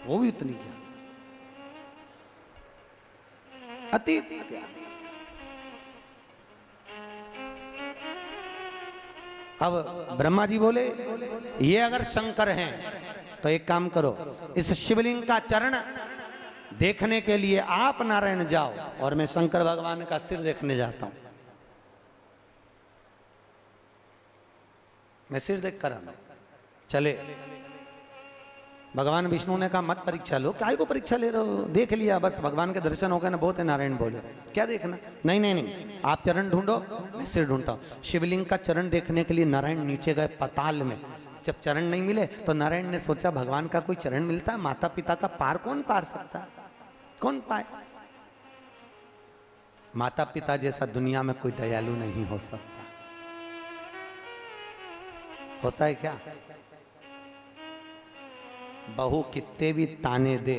वो भी उतनी ज्ञान, अतीत ज्ञान। अब ब्रह्मा जी बोले ये अगर शंकर हैं तो एक काम करो, इस शिवलिंग का चरण देखने के लिए आप नारायण जाओ और मैं शंकर भगवान का सिर देखने जाता हूं। मैं सिर देख कर आना। चले। भगवान विष्णु ने कहा मत परीक्षा लो, क्या को परीक्षा ले रहे हो, देख लिया बस, भगवान के दर्शन हो गए ना, बहुत है। नारायण बोले क्या देखना, नहीं नहीं नहीं, आप चरण ढूंढो, मैं सिर ढूंढता हूं। शिवलिंग का चरण देखने के लिए नारायण नीचे गए पाताल में। जब चरण नहीं मिले तो नारायण ने सोचा भगवान का कोई चरण मिलता है, माता पिता का पार कौन पार सकता है, कौन पाए। माता पिता जैसा दुनिया में कोई दयालु नहीं हो सकता। होता है क्या, बहू कितने भी ताने दे,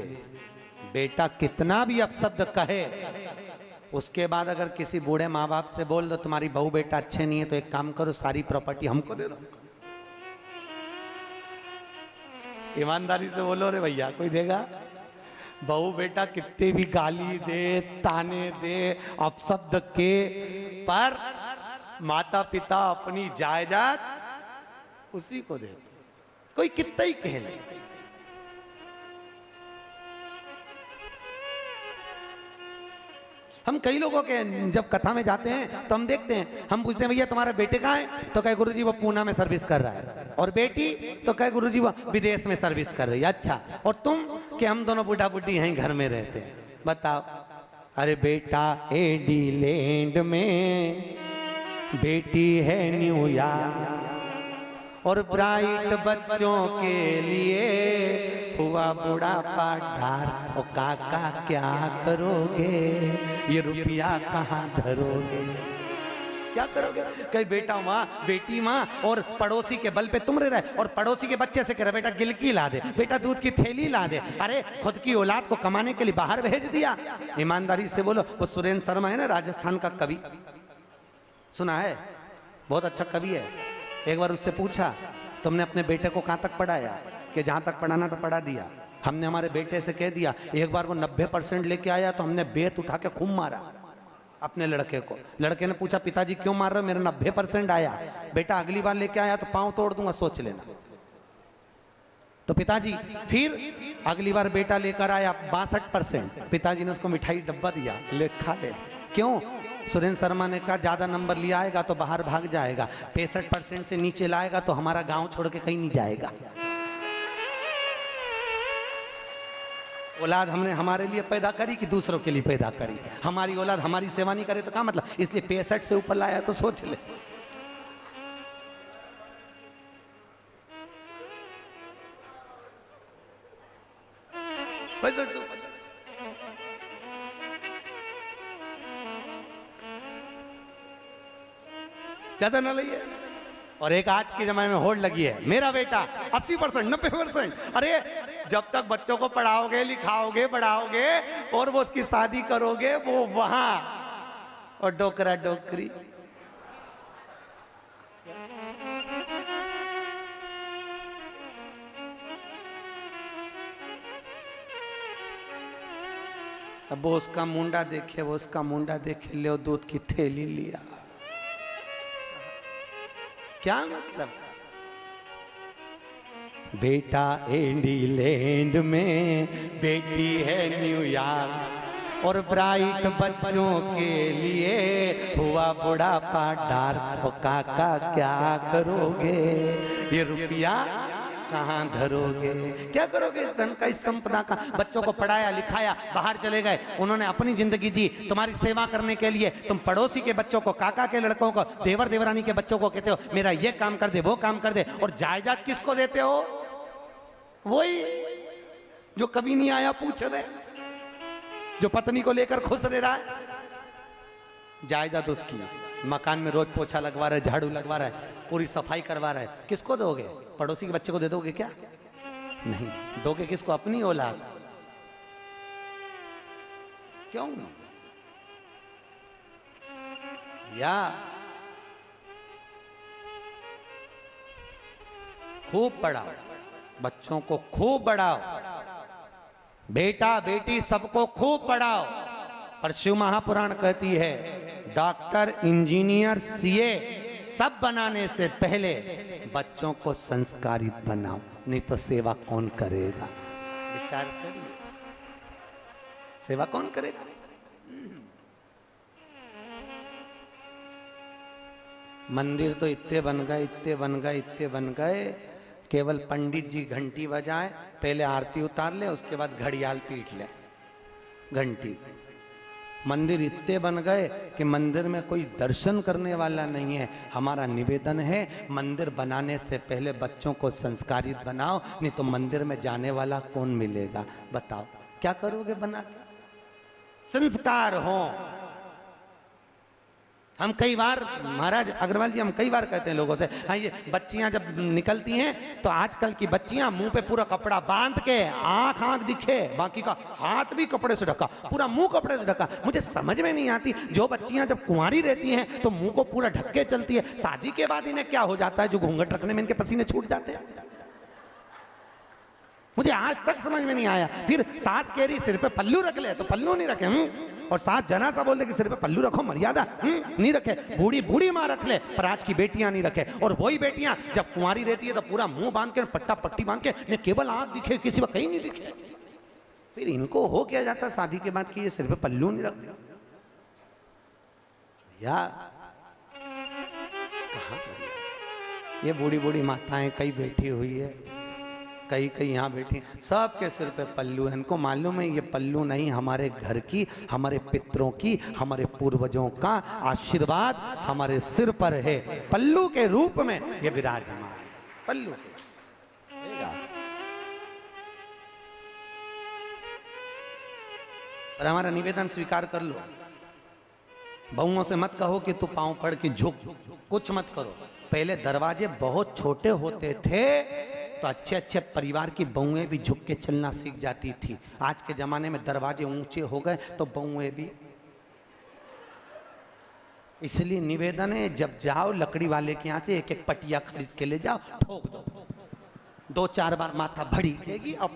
बेटा कितना भी अपशब्द कहे, उसके बाद अगर किसी बूढ़े माँ बाप से बोल दो तुम्हारी बहू बेटा अच्छे नहीं है तो एक काम करो सारी प्रॉपर्टी हमको दे दो। ईमानदारी से बोलो रे भैया, कोई देगा? बहू बेटा कितने भी गाली दे, ताने दे, अपशब्द के, पर माता पिता अपनी जायदाद उसी को दे, कोई कितना ही कह ले। हम कई लोगों के जब कथा में जाते हैं तो हम देखते हैं, हम पूछते हैं भैया तुम्हारे बेटे कहाँ है, तो कहे गुरुजी वो पूना में सर्विस कर रहा है, और बेटी तो कहे गुरुजी वो विदेश में सर्विस कर रही है। अच्छा, और तुम? कि हम दोनों बुढ़ा बुढ़ी यहीं घर में रहते हैं। बताओ। अरे बेटा एडीलैंड में, बेटी है न्यूयॉर्क, और ब्राइट बच्चों के लिए हुआ बुढ़ापा ढार। ओ काका क्या करोगे, ये रुपया कहाँ धरोगे, क्या करोगे? कहीं बेटा वहां, बेटी वहां, और पड़ोसी के बल पे तुम रह रहे, और पड़ोसी के बच्चे से कह रहे बेटा गिलकी ला दे, बेटा दूध की थैली ला दे। अरे खुद की औलाद को कमाने के लिए बाहर भेज दिया। ईमानदारी से बोलो, वो सुरेंद्र शर्मा है ना, राजस्थान का कवि, सुना है? बहुत अच्छा कवि है। एक बार उससे पूछा तुमने अपने बेटे को कहां तक पढ़ाया? कि जहां तक पढ़ाना था पढ़ा दिया। हमने हमारे बेटे से कह दिया, एक बार वो 90% लेके आया तो हमने बेत उठा के खूब मारा अपने लड़के को। लड़के ने पूछा पिताजी क्यों मार रहे हो, मेरा 90% आया। बेटा अगली बार लेके आया तो पांव तोड़ दूंगा, सोच लेना। तो पिताजी फिर अगली बार बेटा लेकर आया 62%, पिताजी ने उसको मिठाई डब्बा दिया, ले खा ले। क्यों? सुरेंद्र शर्मा ने कहा ज्यादा नंबर लिया आएगा तो बाहर भाग जाएगा, 65% से नीचे लाएगा तो हमारा गांव छोड़ के कहीं नहीं जाएगा। औलाद हमने हमारे लिए पैदा करी कि दूसरों के लिए पैदा करी? हमारी औलाद हमारी सेवा नहीं करे तो क्या मतलब? इसलिए 65 से ऊपर लाया तो सोच ले। ज्यादा ना लइए। और एक आज के जमाने में होड़ लगी है, मेरा बेटा 80%, 90%। अरे जब तक बच्चों को पढ़ाओगे, लिखाओगे, बढ़ाओगे और वो उसकी शादी करोगे, वो वहां, और डोकरा डोकरी। अब वो उसका मुंडा देखे, वो उसका मुंडा देखे, ले दूध की थैली लिया, क्या मतलब? बेटा एडीलैंड में, बेटी है न्यूयॉर्क, और ब्राइट बच्चों के लिए हुआ बुढ़ापा डार। ओ काका क्या करोगे, ये रुपया कहाँ धरोगे, क्या करोगे इस धन का, इस संपदा का? बच्चों को पढ़ाया लिखाया, बाहर चले गए, उन्होंने अपनी जिंदगी जी, तुम्हारी सेवा करने के लिए तुम पड़ोसी के बच्चों को, काका के लड़कों को, देवर देवरानी के बच्चों को कहते हो मेरा ये काम कर दे, वो काम कर दे, और जायदाद किसको देते हो? वही जो कभी नहीं आया पूछ रहे, जो पत्नी को लेकर खुश रह रहा है, जायदाद उसकी। मकान में रोज पोछा लगवा रहा है, झाड़ू लगवा रहा है, पूरी सफाई करवा रहा है, किसको दोगे? पड़ोसी के बच्चे को दे दोगे क्या? नहीं दोगे। किसको? अपनी औलाद। क्यों? या खूब पढ़ाओ, बच्चों को खूब बढ़ाओ, बेटा बेटी सबको खूब पढ़ाओ, पर शिव महापुराण कहती है डॉक्टर, इंजीनियर, सीए सब बनाने से पहले बच्चों को संस्कारित बनाओ, नहीं तो सेवा कौन करेगा? विचार करिए, सेवा कौन करेगा? मंदिर तो इतने बन गए, इतने बन गए, इतने बन गए, केवल पंडित जी घंटी बजाएं, पहले आरती उतार ले, उसके बाद घड़ियाल पीट ले, घंटी। मंदिर इतने बन गए कि मंदिर में कोई दर्शन करने वाला नहीं है। हमारा निवेदन है मंदिर बनाने से पहले बच्चों को संस्कारित बनाओ, नहीं तो मंदिर में जाने वाला कौन मिलेगा? बताओ क्या करोगे बना के? संस्कार हो। हम कई बार, महाराज अग्रवाल जी, हम कई बार कहते हैं लोगों से, हाँ ये बच्चियां जब निकलती हैं तो आजकल की बच्चियां मुंह पे पूरा कपड़ा बांध के, आंख दिखे, बाकी का हाथ भी कपड़े से ढका, पूरा मुंह कपड़े से ढका। मुझे समझ में नहीं आती, जो बच्चियां जब कुंवारी रहती हैं तो मुंह को पूरा ढक के चलती है, शादी के बाद इन्हें क्या हो जाता है जो घूंघट रखने में इनके पसीने छूट जाते हैं? मुझे आज तक समझ में नहीं आया। फिर सास कह रही सिर पे पल्लू रख ले, तो पल्लू नहीं रखे, और सास जना सा बोल दे कि सिर पे पल्लू रखो, मर्यादा नहीं रखे। बूढ़ी बूढ़ी माँ रख ले, पर आज की बेटियां नहीं रखे। और वही बेटियां जब कुंवारी रहती है तो पूरा मुंह बांध के, पट्टा पट्टी बांध के, ने केवल आंख दिखे, किसी पर कहीं नहीं दिखे। फिर इनको हो क्या जाता शादी के बाद कि ये सिर पे पल्लू नहीं रखते? या कहाँ ये बूढ़ी बूढ़ी माताएं कई बैठी हुई है, कई कई यहाँ बैठी, सबके सिर पे पल्लू है। इनको मालूम है ये पल्लू नहीं, हमारे घर की, हमारे पितरों की, हमारे पूर्वजों का आशीर्वाद हमारे सिर पर है, पल्लू के रूप में ये विराजमान है। पल्लू और हमारा निवेदन स्वीकार कर लो। बहुओं से मत कहो कि तू पांव पड़ के झुक, कुछ मत करो। पहले दरवाजे बहुत छोटे होते थे तो अच्छे अच्छे परिवार की बहुएं भी झुक के चलना सीख जाती थी। आज के जमाने में दरवाजे ऊंचे हो गए तो बहुएं भी। इसलिए निवेदन है, जब जाओ लकड़ी वाले के यहाँ से एक एक पटिया खरीद के ले जाओ, ठोक दो, 2-4 बार माथा भड़केगी, अब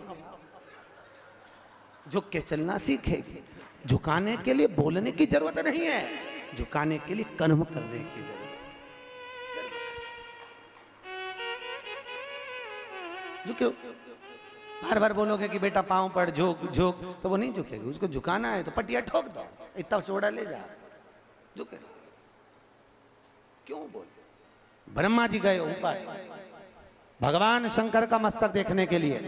झुक के चलना सीखेगी। झुकाने के लिए बोलने की जरूरत नहीं है, झुकाने के लिए कर्म करने की जरूरत। झुको, बार बार बोलोगे कि बेटा पांव पड़, झुक झुक, तो वो नहीं झुकेगी। उसको झुकाना है तो पटिया ठोक दो, इतना सोडा ले जा, झुके। क्यों बोले? ब्रह्मा जी गए ऊपर भगवान शंकर का मस्तक देखने के लिए,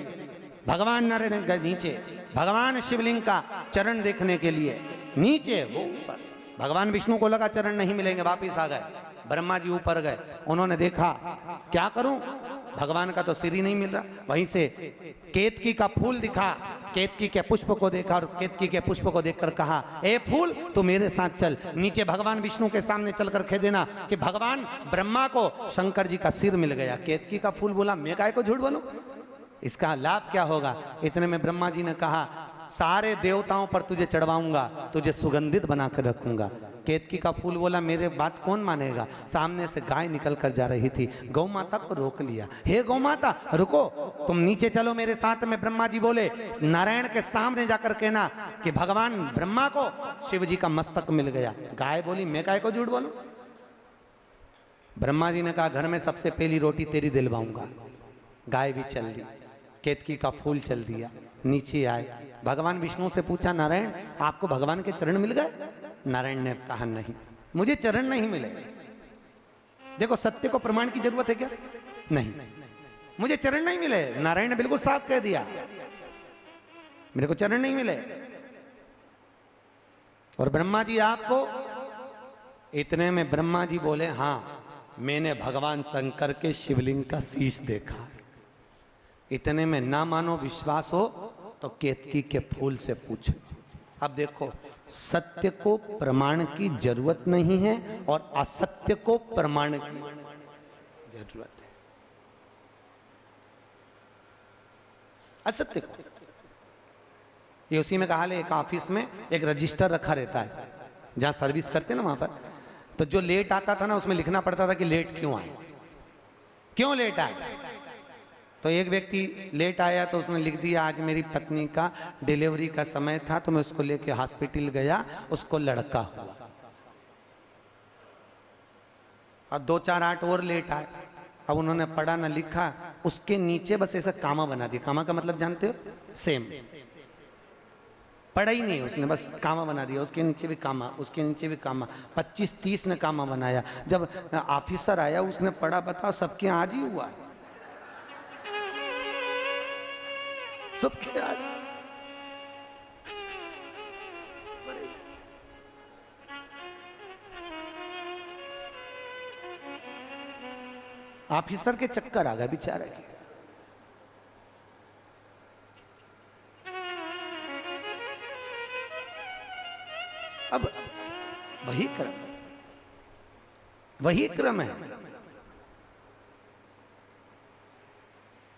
भगवान नारायण गए नीचे भगवान शिवलिंग का चरण देखने के लिए, नीचे वो ऊपर। भगवान विष्णु को लगा चरण नहीं मिलेंगे, वापिस आ गए। ब्रह्मा जी ऊपर गए, उन्होंने देखा क्या करूं, भगवान का तो सिर ही नहीं मिल रहा। वहीं से केतकी का फूल दिखा, केतकी के पुष्प को देखा और केतकी के पुष्प को देखकर कहा, ए फूल तू मेरे साथ चल। नीचे भगवान विष्णु के सामने चलकर कह देना कि भगवान ब्रह्मा को शंकर जी का सिर मिल गया। केतकी का फूल बोला, मैं काहे को झूठ बोलूं, इसका लाभ क्या होगा? इतने में ब्रह्मा जी ने कहा, सारे देवताओं पर तुझे चढ़वाऊंगा, तुझे सुगंधित बनाकर रखूंगा। केतकी का फूल बोला, मेरे बात कौन मानेगा? सामने से गाय निकल कर जा रही थी, गौ माता को रोक लिया, हे गौ माता रुको, तुम नीचे चलो मेरे साथ में। ब्रह्मा जी बोले, नारायण के सामने जाकर कहना कि भगवान ब्रह्मा को शिव जी का मस्तक मिल गया। गाय बोली, मैं गाय को झूठ बोलूं? ब्रह्मा जी ने कहा, घर में सबसे पहली रोटी तेरी दिलवाऊंगा। गाय भी चल दी, केतकी का फूल चल दिया। नीचे आए, भगवान विष्णु से पूछा, नारायण आपको भगवान के चरण मिल गए? नारायण ने कहा, नहीं मुझे चरण नहीं मिले। देखो सत्य को प्रमाण की जरूरत है क्या? नहीं, मुझे चरण नहीं मिले। नारायण ने बिल्कुल साफ कह दिया, मेरे को चरण नहीं मिले। और ब्रह्मा जी आपको? इतने में ब्रह्मा जी बोले, हाँ मैंने भगवान शंकर के शिवलिंग का शीश देखा। इतने में ना मानो विश्वास हो तो केतकी के फूल से पूछो। अब देखो, सत्य को प्रमाण की जरूरत नहीं है और असत्य को प्रमाण की जरूरत है। असत्य को ये उसी में कहा, एक ऑफिस में एक रजिस्टर रखा रहता है जहां सर्विस करते हैं ना, वहां पर तो जो लेट आता था ना उसमें लिखना पड़ता था कि लेट क्यों आए, क्यों लेट आए। तो एक व्यक्ति लेट आया तो उसने लिख दिया आज मेरी पत्नी का डिलीवरी का समय था तो मैं उसको लेके हॉस्पिटल गया, उसको लड़का हुआ। और 2-4-8 और लेट आए। अब उन्होंने पढ़ा ना लिखा, उसके नीचे बस ऐसा कामा बना दिया। कामा का मतलब जानते हो? सेम। पढ़ा ही नहीं उसने, बस कामा बना दिया। उसके नीचे भी कामा, उसके नीचे भी कामा, 25-30 ने कामा बनाया। जब ऑफिसर आया उसने पढ़ा, बताओ सबके आज ही हुआ है, सबके आज। ऑफिसर के चक्कर आ गया बेचारा के। अब वही क्रम है।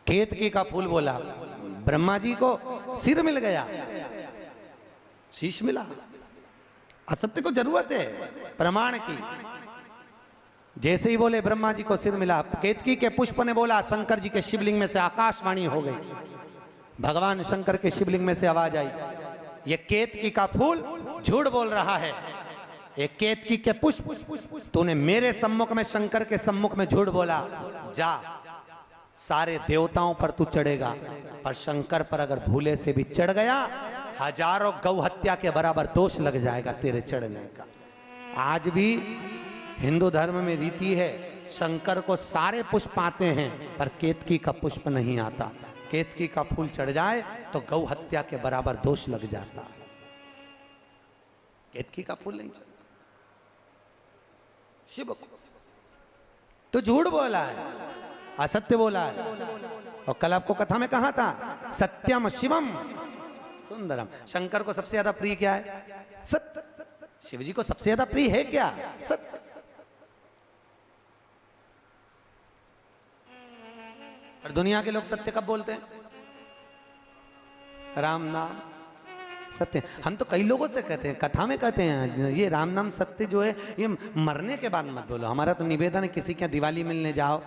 केतकी का फूल बोला, ब्रह्मा जी को सिर मिल गया, शीश मिला। असत्य को जरूरत है प्रमाण की। जैसे ही बोले ब्रह्मा जी को सिर मिला, केतकी के पुष्प ने बोला शंकर जी के शिवलिंग में से आकाशवाणी हो गई। भगवान शंकर के शिवलिंग में से आवाज आई, ये केतकी का फूल झूठ बोल रहा है, ये केतकी के पुष्प, तूने मेरे सम्मुख में शंकर के सम्मुख में झूठ बोला। जा, सारे देवताओं पर तू चढ़ेगा, पर शंकर पर अगर भूले से भी चढ़ गया, हजारों गौ हत्या के बराबर दोष लग जाएगा तेरे चढ़ने का। आज भी हिंदू धर्म में रीति है, शंकर को सारे पुष्प आते हैं पर केतकी का पुष्प नहीं आता। केतकी का फूल चढ़ जाए तो गौ हत्या के बराबर दोष लग जाता। केतकी का फूल नहीं चढ़ता। शिव को तो झूठ बोला है, असत्य बोला है। और कल आपको कथा में कहा था, सत्यम शिवम सुंदरम। शंकर को सबसे ज्यादा प्रिय क्या है? सत्य। शिव जी को सबसे ज्यादा प्रिय है क्या? सत्य। और दुनिया के लोग सत्य कब बोलते हैं? राम नाम सत्य। हम तो कई लोगों से कहते हैं, कथा में कहते हैं, ये राम नाम सत्य जो है ये मरने के बाद मत बोलो। हमारा तो निवेदन है, किसी के दिवाली मिलने जाओ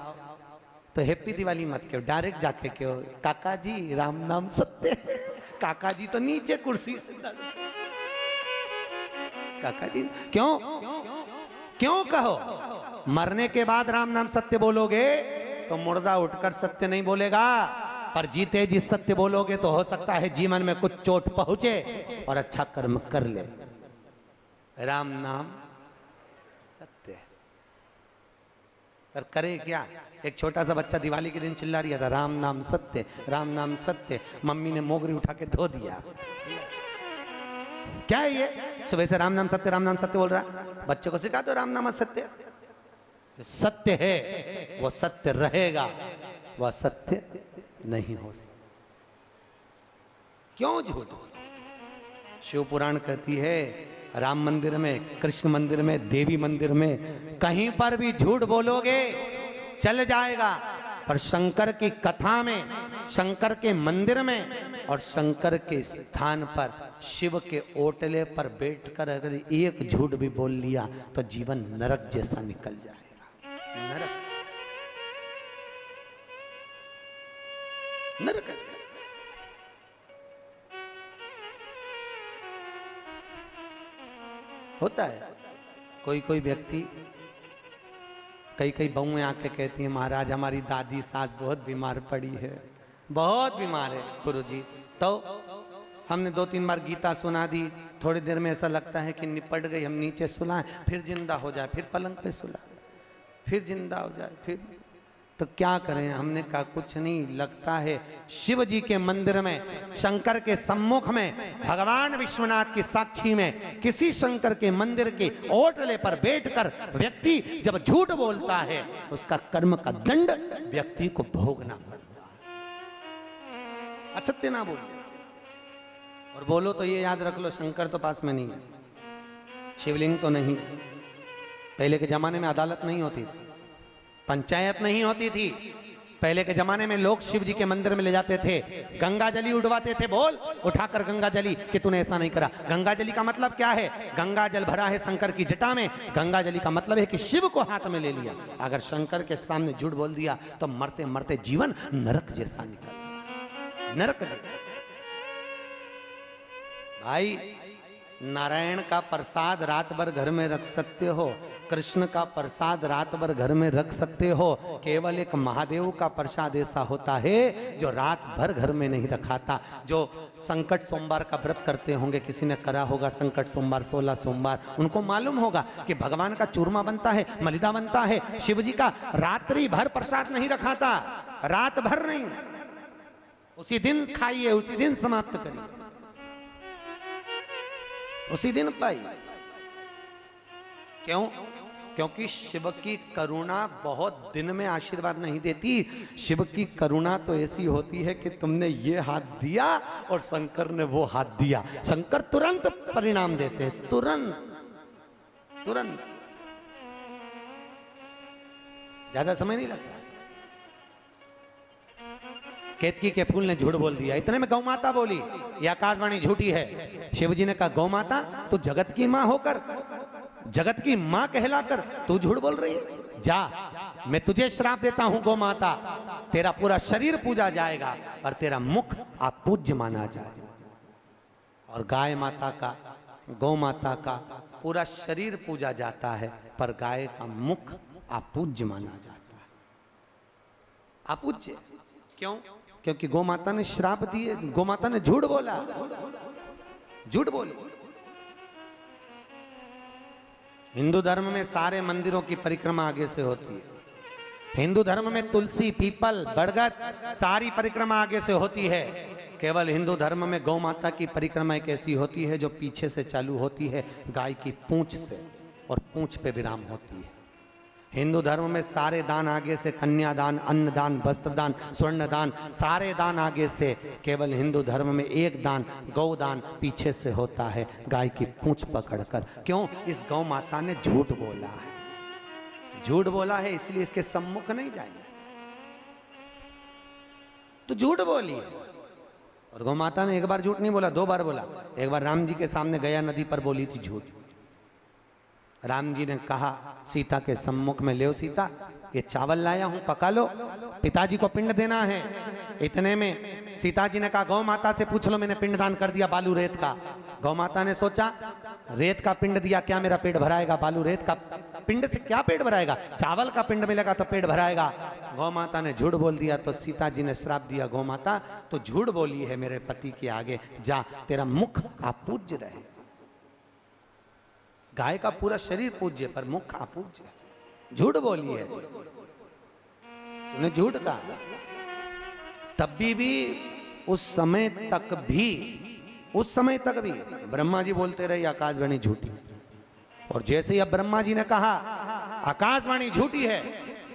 तो हैप्पी दिवाली मत कहो, डायरेक्ट जाके कहो काका जी राम नाम सत्य। काका जी तो नीचे कुर्सी से, काका जी क्यों कहो? मरने के बाद राम नाम सत्य बोलोगे तो मुर्दा उठकर सत्य नहीं बोलेगा, पर जीते जी सत्य बोलोगे तो हो सकता है जीवन में कुछ चोट पहुंचे और अच्छा कर्म कर ले। राम नाम सत्य है। पर करे क्या? एक छोटा सा बच्चा दिवाली के दिन चिल्ला रहा था, राम नाम सत्य, राम नाम सत्य। मम्मी ने मोगरी उठा के धो दिया। क्या है ये? सुबह से राम नाम सत्य, राम नाम सत्य बोल रहा है। बच्चे को सिखा दो राम नाम सत्य। सत्य है वो सत्य रहेगा, वह सत्य नहीं हो सकता। क्यों झूठ? शिव पुराण कहती है, राम मंदिर में, कृष्ण मंदिर में, देवी मंदिर में कहीं पर भी झूठ बोलोगे चल जाएगा, पर शंकर की कथा में, शंकर के मंदिर में और शंकर के स्थान पर, शिव के ओटले पर बैठकर अगर एक झूठ भी बोल लिया तो जीवन नरक जैसा निकल जाएगा। नरक, नरक जैसा। होता है कोई कोई व्यक्ति, कई बहुएं आके कहती हैं महाराज हमारी दादी सास बहुत बीमार पड़ी है, बहुत बीमार है गुरुजी। तो हमने 2-3 बार गीता सुना दी, थोड़ी देर में ऐसा लगता है कि निपट गई, हम नीचे सुलाएं, फिर जिंदा हो जाए, फिर पलंग पे सुला, फिर जिंदा हो जाए, फिर। तो क्या करें? हमने कहा कुछ नहीं, लगता है शिव जी के मंदिर में, शंकर के सम्मुख में, भगवान विश्वनाथ की साक्षी में, किसी शंकर के मंदिर के ओटले पर बैठकर व्यक्ति जब झूठ बोलता है, उसका कर्म का दंड व्यक्ति को भोगना पड़ता है। असत्य ना बोलो, और बोलो तो ये याद रख लो, शंकर तो पास में नहीं है, शिवलिंग तो नहीं है। पहले के जमाने में अदालत नहीं होती थी, पंचायत नहीं होती थी, पहले के जमाने में लोग शिव जी के मंदिर में ले जाते थे, गंगा जली उड़वाते थे, बोल उठाकर गंगा जली, कि तूने ऐसा नहीं करा। गंगा जली का मतलब क्या है? गंगा जल भरा है शंकर की जटा में, गंगा जली का मतलब है कि शिव को हाथ में ले लिया। अगर शंकर के सामने झूठ बोल दिया तो मरते मरते जीवन नरक जैसा निकल, नरक जैसा। भाई नारायण का प्रसाद रात भर घर में रख सकते हो, कृष्ण का प्रसाद रात भर घर में रख सकते हो, केवल एक महादेव का प्रसाद ऐसा होता है जो रात भर घर में नहीं रखाता। जो संकट सोमवार का व्रत करते होंगे, किसी ने करा होगा संकट सोमवार 16 सोमवार, उनको मालूम होगा कि भगवान का चूरमा बनता है, मलिदा बनता है, शिव जी का रात्रि भर प्रसाद नहीं रखाता, रात भर नहीं, उसी दिन खाइए, उसी दिन समाप्त करिए, उसी दिन पाइए। क्यों? क्योंकि शिव की करुणा बहुत दिन में आशीर्वाद नहीं देती। शिव की करुणा तो ऐसी होती है कि तुमने ये हाथ दिया और शंकर ने वो हाथ दिया, शंकर तुरंत परिणाम देते हैं, तुरंत तुरंत, ज्यादा समय नहीं लगता। केतकी के फूल ने झूठ बोल दिया, इतने में गौ माता बोली, यह आकाशवाणी झूठी है। शिव जी ने कहा गौ माता तू जगत की मां होकर, जगत की मां कहलाकर तू झूठ बोल रही है, जा मैं तुझे श्राप देता हूं गौ माता, तेरा पूरा शरीर पूजा जाएगा और तेरा मुख अपूज्य माना जाएगा। और गाय माता का, गौ माता का पूरा शरीर पूजा जाता है, पर गाय का मुख अपूज्य माना जाता है। अपूज्य क्यों? क्योंकि गौ माता ने श्राप दिए, गौ माता ने झूठ बोला, झूठ बोले। हिंदू धर्म में सारे मंदिरों की परिक्रमा आगे से होती है। हिंदू धर्म में तुलसी, पीपल, बरगद सारी परिक्रमा आगे से होती है। केवल हिंदू धर्म में गौ माता की परिक्रमा एक ऐसी होती है जो पीछे से चालू होती है, गाय की पूंछ से, और पूंछ पे विराम होती है। हिंदू धर्म में सारे दान आगे से, कन्यादान, अन्नदान, वस्त्रदान, स्वर्णदान, सारे दान आगे से। केवल हिंदू धर्म में एक दान, गौदान, पीछे से होता है, गाय की पूंछ पकड़कर। क्यों? इस गौ माता ने झूठ बोला है, झूठ बोला है, इसलिए इसके सम्मुख नहीं जाएंगे, तो झूठ बोली है। और गौ माता ने एक बार झूठ नहीं बोला, 2 बार बोला। एक बार राम जी के सामने गया नदी पर बोली थी झूठ। राम जी ने कहा सीता के सम्मुख में, ले सीता ये चावल लाया हूं, पका लो, पिताजी को पिंड देना है। इतने में सीता जी ने कहा गौ माता से पूछ लो, मैंने पिंडदान कर दिया बालू रेत का। गौ माता ने सोचा रेत का पिंड दिया, क्या मेरा पेट भराएगा? बालू रेत का पिंड से क्या पेट भराएगा? चावल का पिंड मिलेगा तो पेट भराएगा। गौ माता ने झूठ बोल दिया तो सीता जी ने श्राप दिया, गौ माता तो झूठ बोली है मेरे पति के आगे, जा तेरा मुख अपूज्य रहे। गाय का पूरा शरीर पूज्य पर मुख अपूज्य, झूठ बोली है तूने, झूठ कहा। तब भी उस समय तक भी ब्रह्मा जी बोलते रहे आकाशवाणी झूठी। और जैसे ही अब ब्रह्मा जी ने कहा आकाशवाणी झूठी है,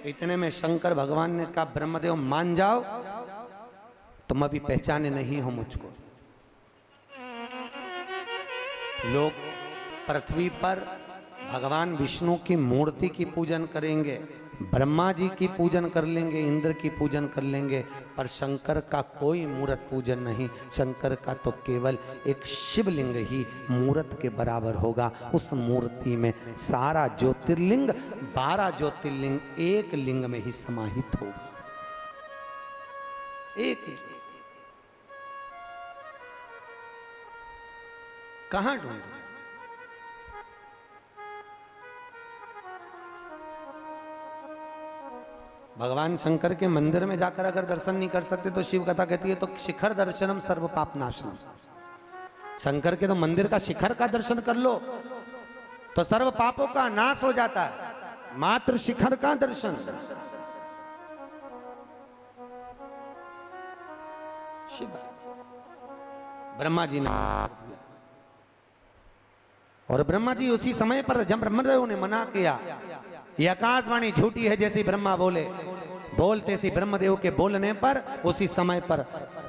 इतने में शंकर भगवान ने कहा ब्रह्मदेव मान जाओ, तुम अभी पहचाने नहीं हो मुझको। लोग पृथ्वी पर भगवान विष्णु की मूर्ति की पूजन करेंगे, ब्रह्मा जी की पूजन कर लेंगे, इंद्र की पूजन कर लेंगे, पर शंकर का कोई मूर्त पूजन नहीं। शंकर का तो केवल एक शिवलिंग ही मूर्त के बराबर होगा। उस मूर्ति में सारा ज्योतिर्लिंग, 12 ज्योतिर्लिंग एक लिंग में ही समाहित होगा, एक ही। कहां ढूंढे? भगवान शंकर के मंदिर में जाकर अगर दर्शन नहीं कर सकते तो शिव कथा कहती है तो शिखर दर्शनम सर्व पाप नाशनम। शंकर के तो मंदिर का शिखर का दर्शन कर लो तो सर्व पापों का नाश हो जाता है, मात्र शिखर का दर्शन। शिव ब्रह्मा जी ने, और ब्रह्मा जी उसी समय पर जब ब्रह्मदेव ने मना किया ये आकाशवाणी झूठी है, जैसे ब्रह्मा बोलते सी ब्रह्मदेव के बोलने पर उसी समय पर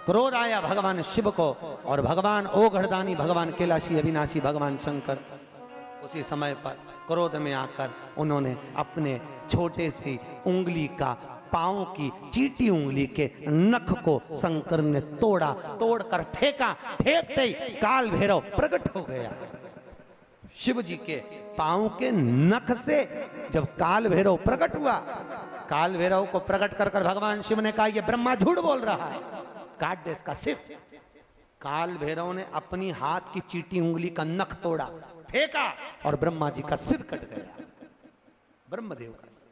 क्रोध आया भगवान शिव को, और भगवान ओघड़दानी, भगवान कैलाशी अविनाशी, भगवान शंकर उसी समय पर क्रोध में आकर उन्होंने अपने छोटे सी उंगली का पांव की चीटी उंगली के नख को शंकर ने तोड़ा, तोड़कर फेंका, फेंकते ही काल भैरव प्रकट हो गया। शिव जी के पांव के नख से जब काल भैरव प्रकट हुआ, काल भैरव को प्रकट कर कर भगवान शिव ने कहा, यह ब्रह्मा झूठ बोल रहा है, काट दे इसका सिर। काल भैरव ने अपनी हाथ की चीटी उंगली का नख तोड़ा, फेंका और ब्रह्मा जी का सिर कट गया, ब्रह्मदेव का सिर।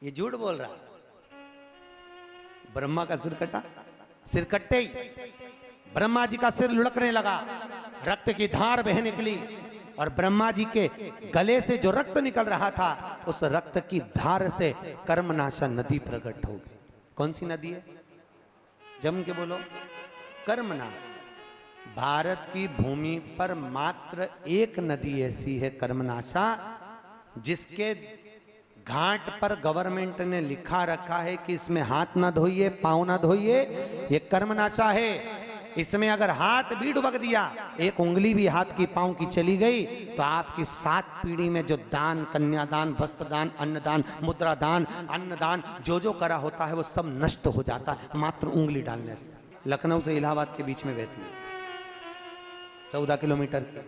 ये झूठ बोल रहा है, ब्रह्मा का सिर कटा। सिर कटते ही ब्रह्मा जी का सिर लुढ़कने लगा, रक्त की धार बह निकली और ब्रह्मा जी के गले से जो रक्त निकल रहा था, उस रक्त की धार से कर्मनाशा नदी प्रकट हो गई। कौन सी नदी है? जम के बोलो। कर्मनाशा। भारत की भूमि पर मात्र एक नदी ऐसी है, कर्मनाशा, जिसके घाट पर गवर्नमेंट ने लिखा रखा है कि इसमें हाथ ना धोइए, पांव ना धोइए, ये कर्मनाशा है। इसमें अगर हाथ भी डुबक दिया, एक उंगली भी हाथ की पांव की चली गई, तो आपकी 7 पीढ़ी में जो दान, कन्यादान, वस्त्रदान, अन्नदान, मुद्रादान, अन्नदान जो जो करा होता है वो सब नष्ट हो जाता है मात्र उंगली डालने से। लखनऊ से इलाहाबाद के बीच में बहती है, 14 किलोमीटर की।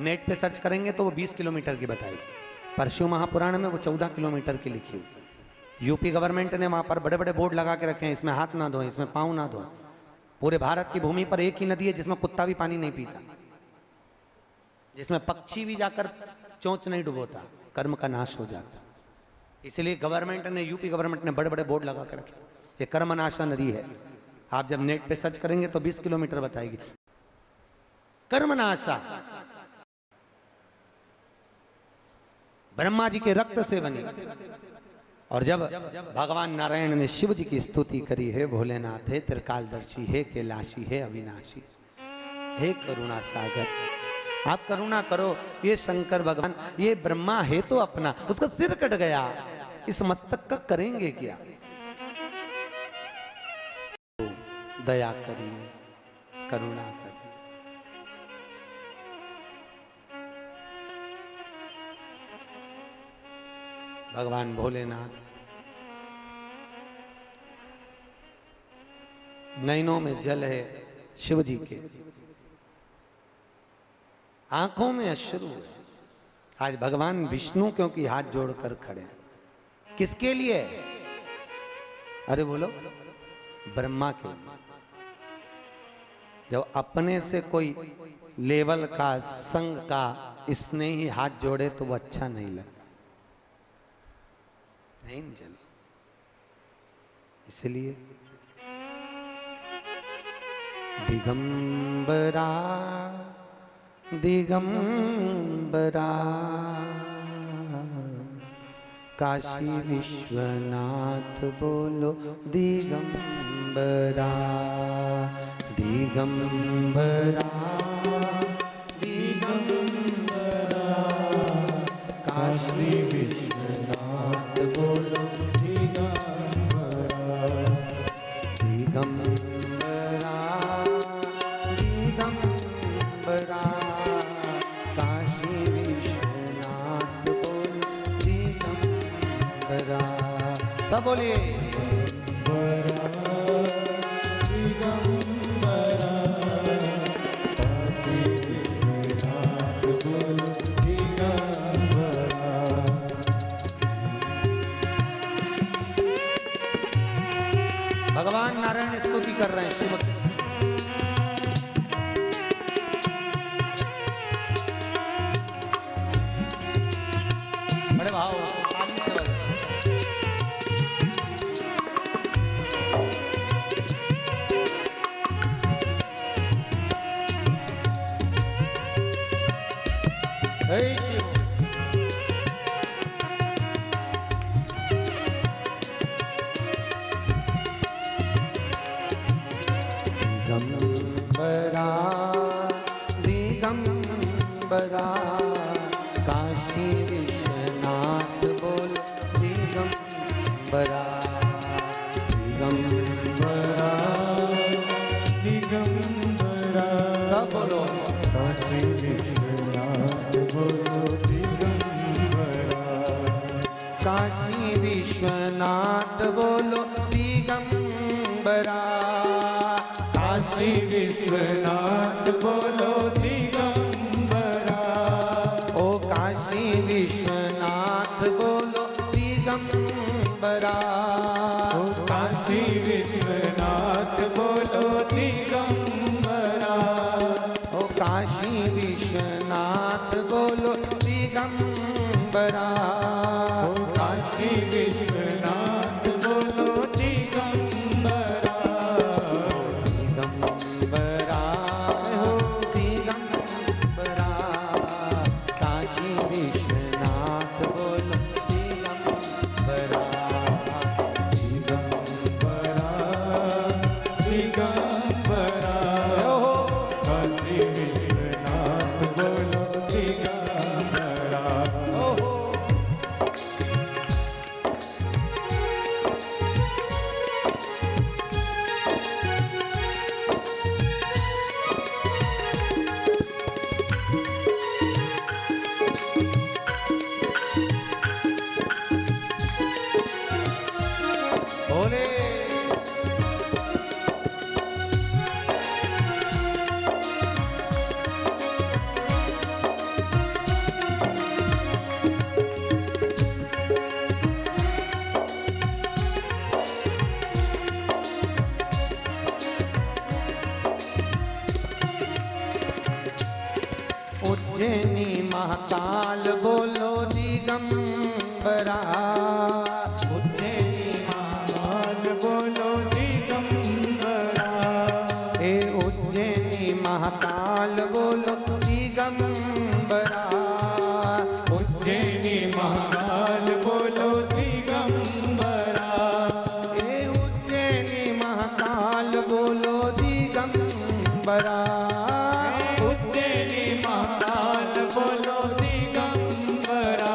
नेट पे सर्च करेंगे तो वो 20 किलोमीटर की बताएगी, पर शिव महापुराण में वो 14 किलोमीटर की लिखी हुई। यूपी गवर्नमेंट ने वहां पर बड़े बड़े बोर्ड लगा के रखे हैं, इसमें हाथ ना धोएं, इसमें पांव ना धोएं। पूरे भारत की भूमि पर एक ही नदी है जिसमें कुत्ता भी पानी नहीं पीता, जिसमें पक्षी भी जाकर चोंच नहीं डुबोता, कर्म का नाश हो जाता। इसलिए गवर्नमेंट ने, यूपी गवर्नमेंट ने बड़े बड़े बोर्ड लगा के रखे, ये कर्मनाशा नदी है। आप जब नेट पे सर्च करेंगे तो 20 किलोमीटर बताएगी। कर्मनाशा ब्रह्मा जी के रक्त से बनी। और जब भगवान नारायण ने शिव जी की स्तुति करी, है भोलेनाथ, है त्रिकालदर्शी, है कैलाशी, है अविनाशी, हे करुणा सागर, आप करुणा करो, ये शंकर भगवान, ये ब्रह्मा है तो अपना, उसका सिर कट गया, इस मस्तक का करेंगे क्या? दया करिए, करुणा करिए। भगवान भोलेनाथ नैनों में जल है शिव जी के, आंखों में अश्रु है। आज भगवान विष्णु क्योंकि हाथ जोड़कर खड़े हैं, किसके लिए? अरे बोलो, ब्रह्मा के लिए। जब अपने से कोई लेवल का, संग का स्नेही हाथ जोड़े तो वो अच्छा नहीं लगता, नहीं चले। इसलिए दिगंबरा दिगंबरा काशी विश्वनाथ बोलो दिगंबरा दिगंबरा दिगंबरा काशी विश्वनाथ बोलो दिगंबरा दिगंबरा दिगंबरा काशी विश्वनाथ बोलो दिगंबरा। सब बोलिए भगवान नारायण स्तुति कर रहे हैं शिव की। बड़े भाव ताली से बजाओ। जय शिव। दिगंबरा दिगंबरा काशी विश्वनाथ बोल दिगंबरा दिगंबरा दिगंबरा। सब बोलो काशी विश्वनाथ बोलो दिगंबरा काशी विश्वनाथ काशी विश्वनाथ बोलो दिगंबरा। ओ काशी विश्वनाथ बोलो दिगंबरा। ओ काशी विश्वनाथ बोलो दिगंबरा। ओ काशी विश्वनाथ बोलो दिगंबरा। ओ काशी विश्वनाथ बोलो दिगंबरा। दिगंबरा हो दिगंबरा। काशी विश्वनाथ बोलो दिगंबरा। दिगंबरा दिगंबरा। काशी विश्वनाथ बोलो दिगंबरा। बोले उज्जैनी महाकाल बोलो दिगंबरा। उज्जैनी महाकाल बोलो दिगंबरा। हे उज्जैनी महाकाल बोलो दिगंबरा। उज्जैनी महाकाल बोलो दिगंबरा। हे उज्जैनी महाकाल बोलो दिगंबरा। उज्जैनी महाकाल बोलो दिगंबरा।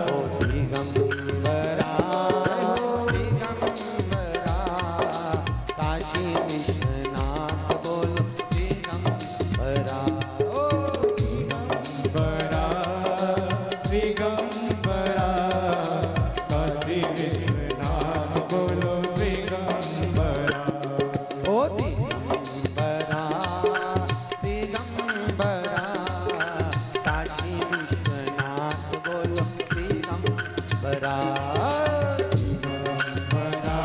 ओ दिगंबरा दिगंबरा। काशी विश्वनाथ बोलो दिगंबरा। ओ दिगंबरा दिगंबरा। काशी विश्वनाथ बोलो दिगंबरा। ओ दिगंबरा दिगंबरा। काशी विश्वनाथ बोलो दिगंबरा। दिगंबरा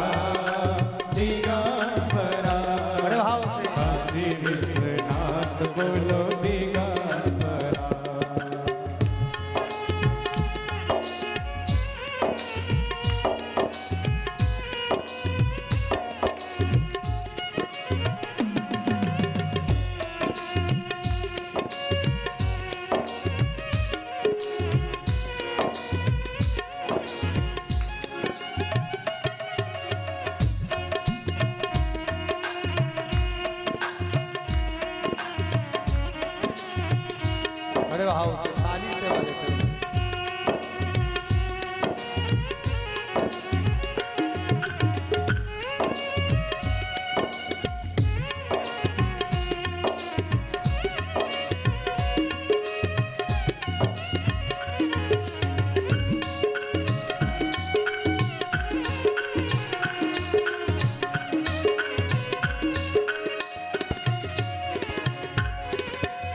दिगंबरा। बड़े भाव से काशी विश्वनाथ बोलो दिगंबरा। बड़े भाव से ताली से बजते हैं।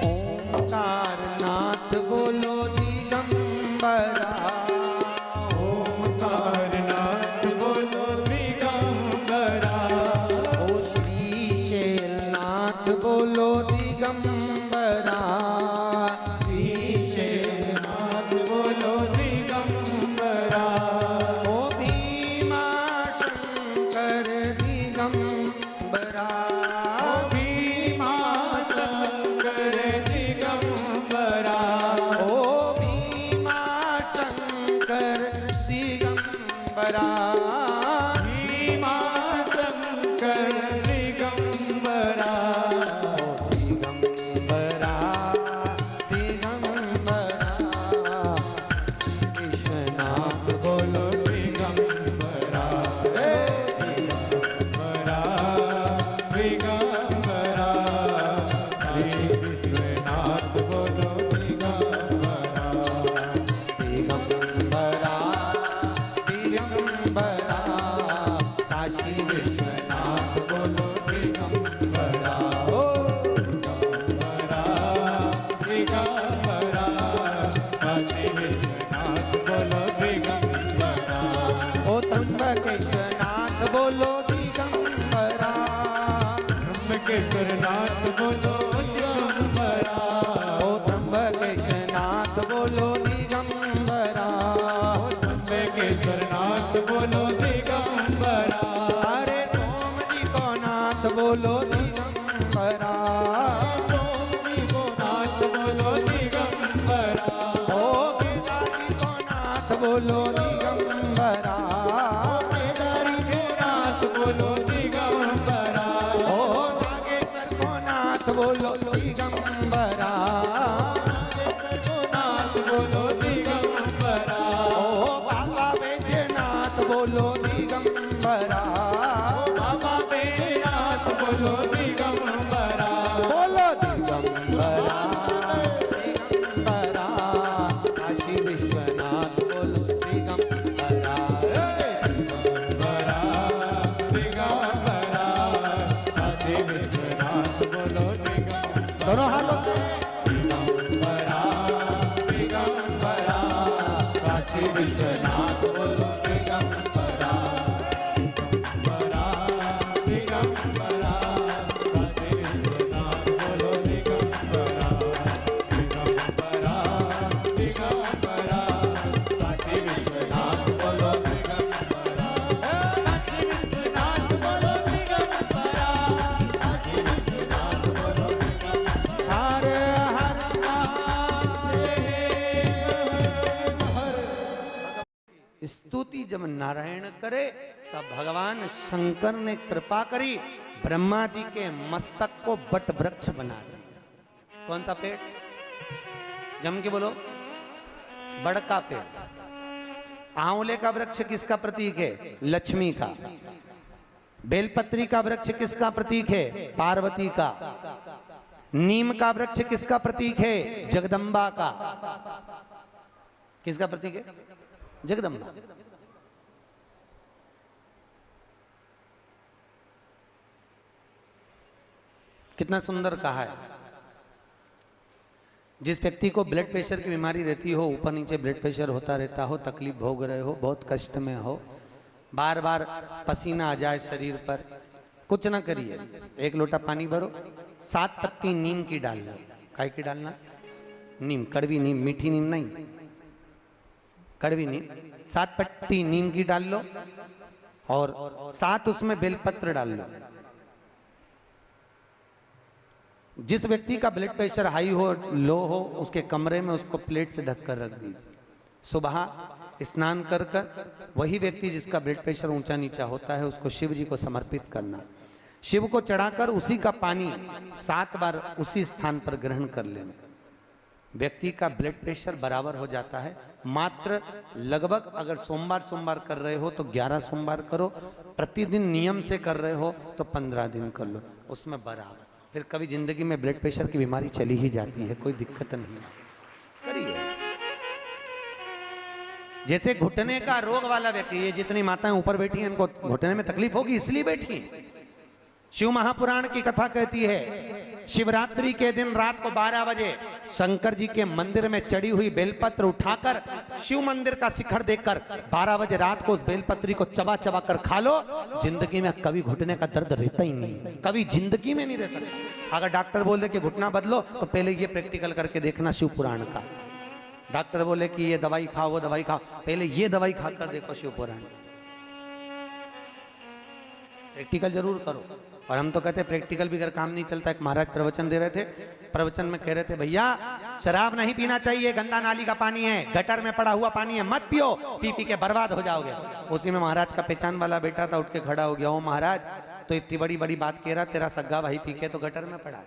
ओंकार नाथ बोलो दिगंबरा। ओमकार नाथ बोलो दिगंबरा। ओ श्रीशैलनाथ बोलो दिगंबरा। श्रीशैलनाथ बोलो दिगंबरा। ओ भीमा शंकर दिगंबरा। भीमा शंकर दिगंबरा। ओ भीमा शंकर दिगंबरा। भीमा शंकर दिगंबरा। ओ दिगंबरा नाथ बोलो दिगंबरा ओ त्र्यंबकेशनाथ बोलो दिगंबरा ओ त्र्यंबकेश्वर नाथ बोलो दिगंबरा अरे सोम जी को नाथ बोलो दिगंबरा सोम जी को नाथ बोलो दिगंबरा ओ केदारी को नाथ बोलो दिगंबरा केदारी के नाथ बोलो दिगंबरा ओ नागेश्वर को नाथ बोलो दिगंबरा नागेश्वर को नाथ बोलो दिगंबरा ओ बाबा बैद्यनाथ बोलो दिगंबरा बाबा बैद्यनाथ बोलो दिगंबरा बोलो दिगंबरा दिगंबरा काशी विश्वनाथ बोलो दिगंबरा दिगंबरा दिगंबरा काशी विश्वनाथ बोलो दिगंबरा दोनों हाथों से दिगंबरा दिगंबरा काशी विश्वनाथ बोलो दिगंबरा दिगंबरा दिगंबरा काशी विश्वनाथ बोलो दिगंबरा दिगंबरा दिगंबरा काशी विश्वनाथ बोलो दिगंबरा काशी विश्वनाथ बोलो दिगंबरा काशी विश्वनाथ बोलो दिगंबरा हर हर स्तुति जब नारायण करे तब भगवान शंकर ने कृपा करी, ब्रह्मा जी के मस्तक को बट वृक्ष बना दिया। कौन सा पेड़? जम के बोलो। बड़का पेड़। आंवले का वृक्ष किसका प्रतीक है? लक्ष्मी का। बेलपत्री का वृक्ष किसका प्रतीक है? पार्वती का। नीम का वृक्ष किसका प्रतीक है? जगदम्बा का। किसका प्रतीक है? जगदम्बा। कितना सुंदर कहा है। जिस व्यक्ति को ब्लड प्रेशर की बीमारी रहती हो, ऊपर नीचे ब्लड प्रेशर होता रहता हो, तकलीफ भोग रहे हो, बहुत कष्ट में हो, बार बार पसीना आ जाए शरीर पर, कुछ ना करिए, एक लोटा पानी भरो, 7 पत्ती नीम की डाल लो। काय की डालना? नीम। कड़वी नीम, मीठी नीम नहीं, कड़वी नीम। 7 पत्ती नीम की डाल लो और 7 उसमें बेलपत्र डाल लो। जिस व्यक्ति का ब्लड प्रेशर हाई हो, लो हो, उसके कमरे में उसको प्लेट से ढक कर रख दीजिए। सुबह स्नान कर कर वही व्यक्ति जिसका ब्लड प्रेशर ऊंचा नीचा होता है, उसको शिव जी को समर्पित करना। शिव को चढ़ाकर उसी का पानी 7 बार उसी स्थान पर ग्रहण कर लेना। व्यक्ति का ब्लड प्रेशर बराबर हो जाता है। मात्र लगभग अगर सोमवार कर रहे हो तो 11 सोमवार करो, प्रतिदिन नियम से कर रहे हो तो 15 दिन कर लो, उसमें बराबर। फिर कभी जिंदगी में ब्लड प्रेशर की बीमारी चली ही जाती है, कोई दिक्कत नहीं है, करिए। जैसे घुटने का रोग वाला व्यक्ति, ये जितनी माताएं ऊपर बैठी हैं इनको घुटने में तकलीफ होगी इसलिए बैठी हैं। शिव महापुराण की कथा कहती है, शिवरात्रि के दिन रात को 12 बजे शंकर जी के मंदिर में चढ़ी हुई बेलपत्र उठाकर शिव मंदिर का शिखर देखकर 12 बजे रात को उस बेलपत्री को चबा चबा कर खा लो, जिंदगी में कभी घुटने का दर्द रहता ही नहीं, कभी जिंदगी में नहीं रह सकता। अगर डॉक्टर बोले कि घुटना बदलो तो पहले ये प्रैक्टिकल करके देखना शिव पुराण का। डॉक्टर बोले कि ये दवाई खाओ, वो दवाई खाओ, पहले ये दवाई खाकर देखो शिव पुराण। प्रैक्टिकल जरूर करो। और हम तो कहते हैं प्रैक्टिकल भी अगर काम नहीं चलता। एक महाराज प्रवचन दे रहे थे, प्रवचन में कह रहे थे, भैया शराब नहीं पीना चाहिए, गंदा नाली का पानी है, गटर में पड़ा हुआ पानी है, मत पियो, पी पी के बर्बाद हो जाओगे। उसी में महाराज का पहचान वाला बेटा था, उठ के खड़ा हो गया, ओ महाराज तो इतनी बड़ी बड़ी बात कह रहा, तेरा सग्गा भाई पी के तो गटर में पड़ा है,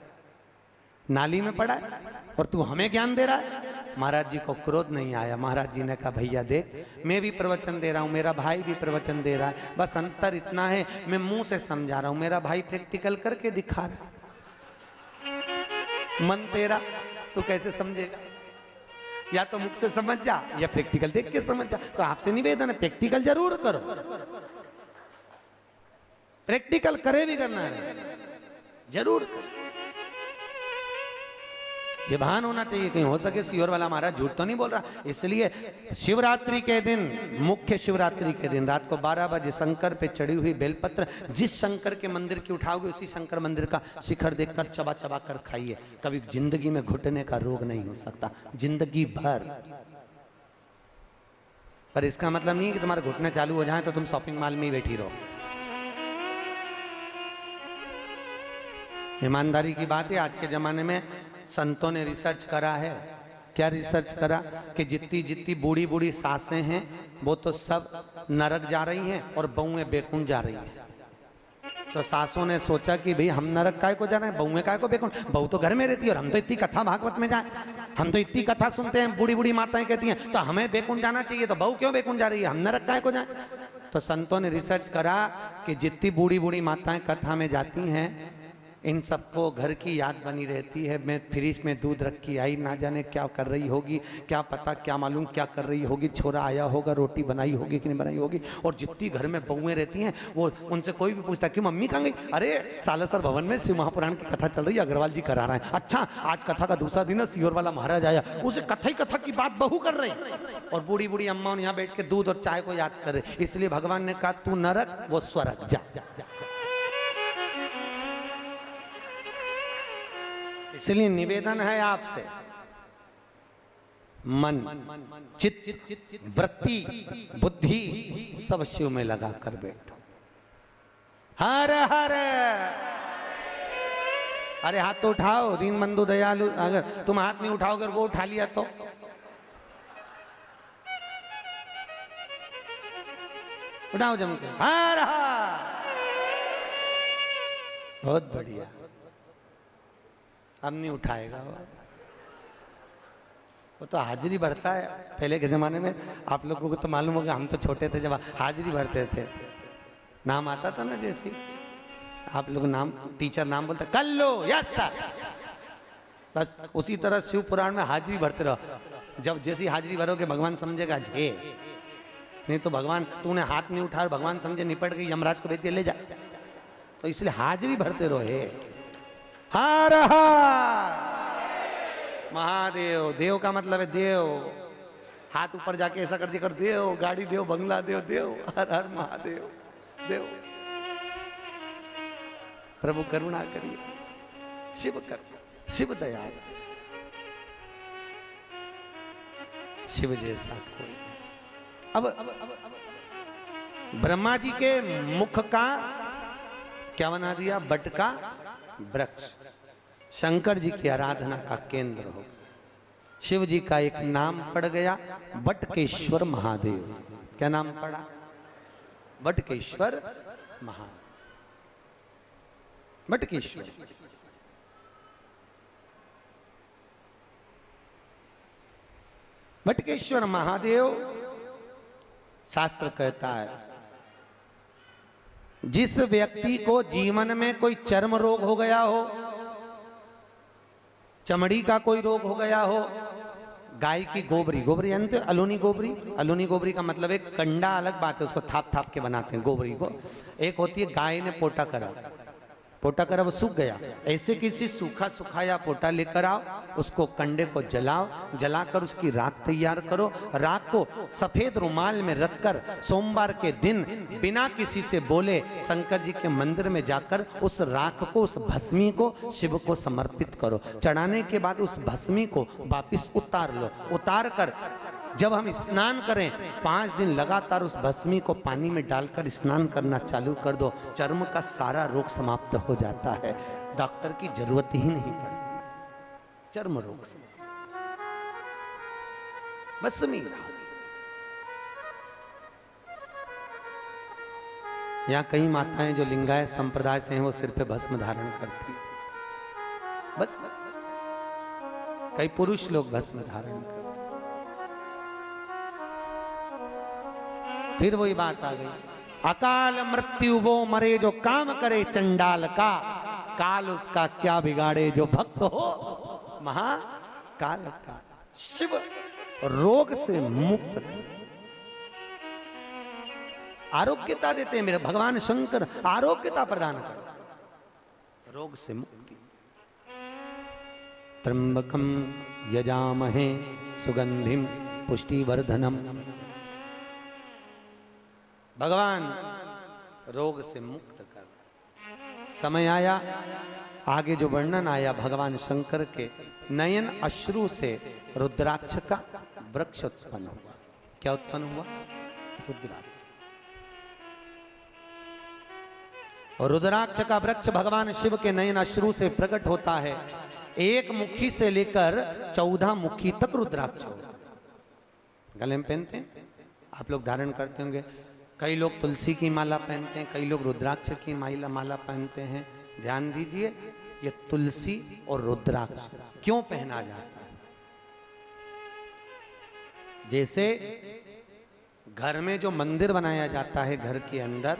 नाली में पड़ा है, और तू हमें ज्ञान दे रहा है। महाराज जी को क्रोध नहीं आया। महाराज जी ने कहा, भैया देख, मैं भी प्रवचन दे रहा हूँ, मेरा भाई भी प्रवचन दे रहा है, बस अंतर इतना है मैं मुंह से समझा रहा हूँ, मेरा भाई प्रैक्टिकल करके दिखा रहा है। मन तेरा, तू कैसे समझेगा? या तो मुख से समझ जा या प्रैक्टिकल देख के समझ जा। तो आपसे निवेदन है, प्रैक्टिकल जरूर करो, प्रैक्टिकल करे भी करना है जरूर करो। ये भान होना चाहिए, कहीं हो सके सीहोर वाला महाराज झूठ तो नहीं बोल रहा। इसलिए शिवरात्रि के दिन, मुख्य शिवरात्रि के दिन रात को 12 बजे शंकर पे चढ़ी हुई बेलपत्र जिस शंकर के मंदिर की उठाओगे उसी शंकर मंदिर का शिखर देखकर चबा चबा कर खाइए। कभी जिंदगी में घुटने का रोग नहीं हो सकता, जिंदगी भर। पर इसका मतलब नहीं कि तुम्हारे घुटने चालू हो जाए तो तुम शॉपिंग मॉल में ही बैठी रहो। ईमानदारी की बात है, आज के जमाने में संतों ने रिसर्च करा है। क्या रिसर्च करा कि जितनी जितनी बूढ़ी बूढ़ी सासें हैं वो तो सब नरक जा रही हैं और बहुएं बेकुंठ जा रही हैं। तो सासों ने सोचा कि भाई हम नरक काय को जा रहे हैं, बहुएं काय को बेकुंठ, बहू तो घर में रहती है और हम तो इतनी कथा भागवत में जाए, हम तो इतनी कथा सुनते हैं, बूढ़ी बूढ़ी माताएं कहती हैं तो हमें बेकुंठ जाना चाहिए, तो बहू क्यों बेकुंठ जा रही है, हम नरक काय को जाए। तो संतों ने रिसर्च करा कि जितनी बूढ़ी बूढ़ी माताएं कथा में जाती हैं इन सबको घर की याद बनी रहती है। मैं फ्रिज में दूध रखी आई, ना जाने क्या कर रही होगी, क्या पता क्या मालूम क्या कर रही होगी, छोरा आया होगा, रोटी बनाई होगी कि नहीं बनाई होगी। और जितनी घर में बहुएं रहती हैं वो उनसे कोई भी पूछता है कि मम्मी कहाँ गई, अरे सालासर भवन में शिव महापुराण की कथा चल रही है, अग्रवाल जी करा रहे हैं। अच्छा आज कथा का दूसरा दिन है, सीहोर वाला महाराज आया, उसे कथा ही कथा की बात बहू कर रही और बूढ़ी बूढ़ी अम्मा यहाँ बैठ के दूध और चाय को याद कर रहे। इसलिए भगवान ने कहा तू नरक वो स्वर्ग जा। इसलिए निवेदन है आपसे, मन चित्त वृत्ति बुद्धि सब शिव में लगा कर बैठो। हर हर, अरे हाथ तो उठाओ, दीन बंधु दयालु। अगर तुम हाथ नहीं उठाओगे अगर वो उठा लिया तो उठाओ जम के, हर हर। बहुत बढ़िया। अब नहीं उठाएगा वो तो हाजिरी भरता है। पहले के जमाने में आप लोगों को तो मालूम होगा, हम तो छोटे थे जब हाजिरी भरते थे, नाम आता था ना, जैसे आप लोग नाम, टीचर नाम बोलते कर लो, यस सर, बस उसी तरह शिव पुराण में हाजिरी भरते रहो। जब जैसी हाजिरी भरोगे भगवान समझेगा झे, नहीं तो भगवान तूने हाथ नहीं उठाया, भगवान समझे निपट गई, यमराज को भेज दिया ले जा। तो इसलिए हाजिरी भरते रहो। हे हर हर महादेव, देव का मतलब है देव, हाथ ऊपर जाके ऐसा कर दिया कर, देव गाड़ी देव बंगला देव, देव हर हर महादेव देव। प्रभु करुणा करिए, शिव कर, शिव दयाल, शिव जैसा कोई। अब ब्रह्मा जी के मुख का क्या बना दिया, बट का वृक्ष। शंकर जी की आराधना का केंद्र हो। शिव जी का एक नाम पड़ गया बटकेश्वर महादेव। क्या नाम पड़ा, बटकेश्वर महादेव, बटकेश्वर। बटकेश्वर महादेव, शास्त्र कहता है जिस व्यक्ति को जीवन में कोई चर्म रोग हो गया हो, चमड़ी का कोई रोग हो गया हो, गाय की गोबरी, गोबरी जानते हो, अलोनी गोबरी, अलोनी गोबरी का मतलब एक कंडा अलग बात है, उसको थाप थाप के बनाते हैं गोबरी को। एक होती है गाय ने पोटा करा, पोटा करा वो सूख गया, ऐसे किसी सूखा सुखाया पोटा लेकर आओ, उसको कंडे को जलाओ, जलाकर उसकी राख तैयार करो, राख को सफेद रुमाल में रखकर सोमवार के दिन बिना किसी से बोले शंकर जी के मंदिर में जाकर उस राख को, उस भस्मी को शिव को समर्पित करो। चढ़ाने के बाद उस भस्मी को वापिस उतार लो, उतार कर जब हम स्नान करें 5 दिन लगातार उस भस्मी को पानी में डालकर स्नान करना चालू कर दो, चर्म का सारा रोग समाप्त हो जाता है, डॉक्टर की जरूरत ही नहीं पड़ती। चर्म रोग से भस्मी। यहाँ कई माताएं जो लिंगायत संप्रदाय से हैं वो सिर पे भस्म धारण करती हैं, बस कई पुरुष लोग भस्म धारण करते। फिर वही बात आ गई, अकाल मृत्यु वो मरे जो काम करे चंडाल का, काल उसका क्या बिगाड़े जो भक्त हो महाकाल का। शिव रोग से मुक्त आरोग्यता देते हैं, मेरे भगवान शंकर आरोग्यता प्रदान कर, रोग से मुक्ति। त्र्यंबकम यजामहे सुगंधिम पुष्टिवर्धनम। भगवान रोग से मुक्त कर। समय आया, आगे जो वर्णन आया भगवान शंकर के नयन अश्रु से रुद्राक्ष का वृक्ष उत्पन्न हुआ। क्या उत्पन्न हुआ? रुद्राक्ष। और रुद्राक्ष का वृक्ष भगवान शिव के नयन अश्रु से प्रकट होता है। एक मुखी से लेकर 14 मुखी तक रुद्राक्ष होता है। गले में पहनते हैं, आप लोग धारण करते होंगे। कई लोग तुलसी की माला पहनते हैं, कई लोग रुद्राक्ष की माला पहनते हैं। ध्यान दीजिए, ये तुलसी और रुद्राक्ष क्यों पहना जाता है? जैसे घर में जो मंदिर बनाया जाता है, घर के अंदर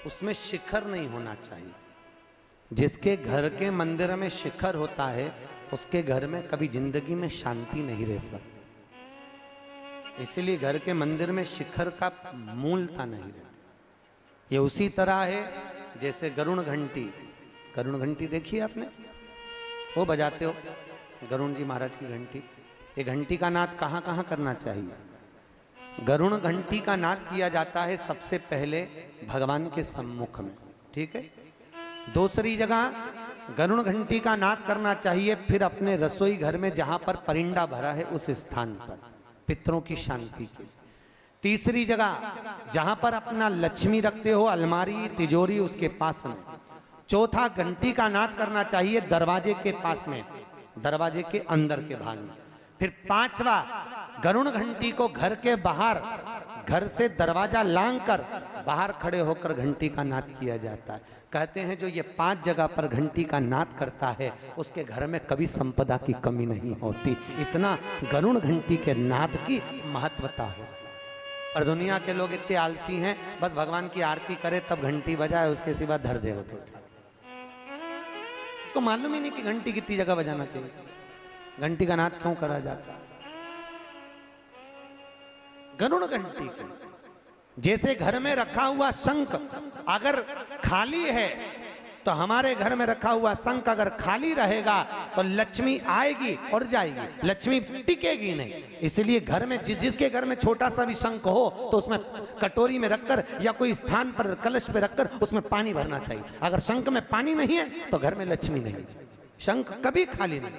उसमें शिखर नहीं होना चाहिए। जिसके घर के मंदिर में शिखर होता है उसके घर में कभी जिंदगी में शांति नहीं रह सकती। इसलिए घर के मंदिर में शिखर का मूलता नहीं रहती। ये उसी तरह है जैसे गरुण घंटी। गरुण घंटी देखिए आपने, वो बजाते हो गरुण जी महाराज की घंटी। ये घंटी का नाद कहाँ कहाँ करना चाहिए? गरुण घंटी का नाद किया जाता है सबसे पहले भगवान के सम्मुख में, ठीक है। दूसरी जगह गरुण घंटी का नाद करना चाहिए फिर अपने रसोई घर में जहां पर परिंदा भरा है उस स्थान पर, पितरों की शांति के। तीसरी जगह जहां पर अपना लक्ष्मी रखते हो, अलमारी तिजोरी उसके पास में। चौथा घंटी का नाद करना चाहिए दरवाजे के पास में, दरवाजे के अंदर के भाग में। फिर पांचवा, गरुण घंटी को घर के बाहर, घर से दरवाजा लांग कर बाहर खड़े होकर घंटी का नाद किया जाता है। कहते हैं जो ये 5 जगह पर घंटी का नाद करता है उसके घर में कभी संपदा की कमी नहीं होती। इतना गरुण घंटी के नाद की महत्वता है। और दुनिया के लोग इतने आलसी हैं, बस भगवान की आरती करे तब घंटी बजाए, उसके सिवा धर दे होते। उसको मालूम ही नहीं कि घंटी कितनी जगह बजाना चाहिए, घंटी का नाद क्यों करा जाता है। गरुड़ घंटी जैसे घर में रखा हुआ शंख अगर खाली है तो हमारे घर में रखा हुआ शंख अगर खाली रहेगा तो लक्ष्मी आएगी और जाएगी, लक्ष्मी टिकेगी नहीं। इसलिए घर में जिसके घर में छोटा सा भी शंख हो तो उसमें कटोरी में रखकर या कोई स्थान पर कलश पे रखकर उसमें पानी भरना चाहिए। अगर शंख में पानी नहीं है तो घर में लक्ष्मी नहीं। शंख कभी खाली नहीं।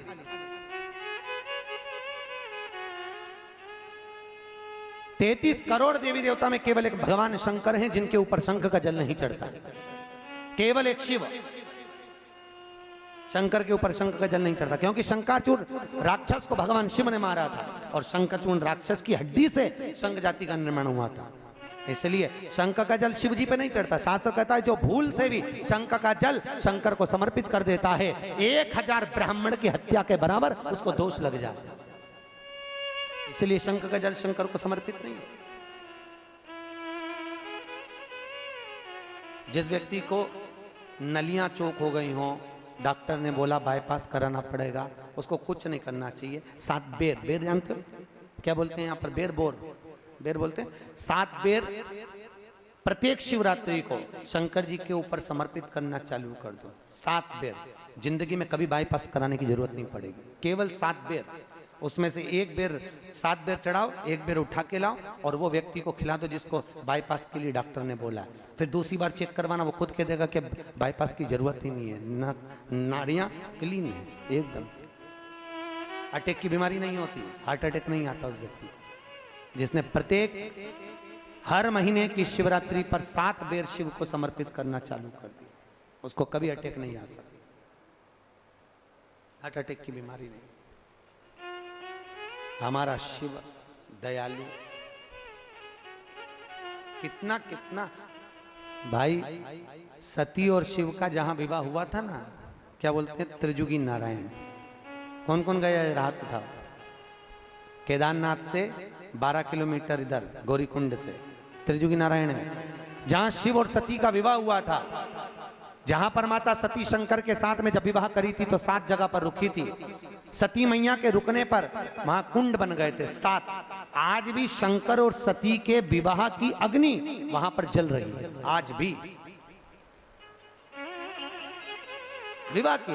33 करोड़ देवी देवता में केवल एक भगवान शंकर हैं जिनके ऊपर शंख का जल नहीं चढ़ता। केवल एक शिव शंकर के ऊपर शंख का जल नहीं चढ़ता, क्योंकि शंकाचूर राक्षस को भगवान शिव ने मारा था और शंकाचूर राक्षस की हड्डी से शंख जाति का निर्माण हुआ था। इसलिए शंख का जल शिव जी पे नहीं चढ़ता। शास्त्र कहता है जो भूल से भी शंख का जल शंकर को समर्पित कर देता है 1000 ब्राह्मण की हत्या के बराबर उसको दोष लग जाता है। इसलिए शंख का जल शंकर को समर्पित नहीं। जिस व्यक्ति को नलियां चौक हो गई हों, डॉक्टर ने बोला बाईपास कराना पड़ेगा, उसको कुछ नहीं करना चाहिए। 7 बेर, बेर जानते हो क्या बोलते हैं यहाँ पर? बेर, बेर बोलते हैं। 7 बेर प्रत्येक शिवरात्रि को शंकर जी के ऊपर समर्पित करना चालू कर दो। 7 बेर, जिंदगी में कभी बाईपास कराने की जरूरत नहीं पड़ेगी। केवल 7 बेर, उसमें से 1 बेर 7 बेर चढ़ाओ, 1 बेर उठा के लाओ और वो व्यक्ति को खिला दो जिसको बाईपास के लिए डॉक्टर ने बोला। फिर दूसरी बार चेक करवाना, वो खुद कह देगा कि बाईपास की जरूरत ही नहीं है, नाड़ियाँ क्लीन है एकदम, अटैक की बीमारी नहीं होती, हार्ट अटैक नहीं आता उस व्यक्ति जिसने प्रत्येक हर महीने की शिवरात्रि पर 7 बेर शिव को समर्पित करना चालू कर दिया। उसको कभी अटैक नहीं आ सकती, हार्ट अटैक की बीमारी नहीं। हमारा शिव दयालु, कितना कितना भाई। सती और शिव का जहां विवाह हुआ था ना, क्या बोलते हैं, त्रिजुगी नारायण। कौन कौन गया है? हाथ उठाओ। केदारनाथ से 12 किलोमीटर इधर गौरीकुंड से त्रिजुगी नारायण है, जहां शिव और सती का विवाह हुआ था। जहां पर माता सती शंकर के साथ में जब विवाह करी थी तो 7 जगह पर रुकी थी। सती मैया के रुकने पर वहां कुंड बन गए थे 7। आज भी शंकर और सती के विवाह की अग्नि वहां पर जल रही है। आज भी विवाह की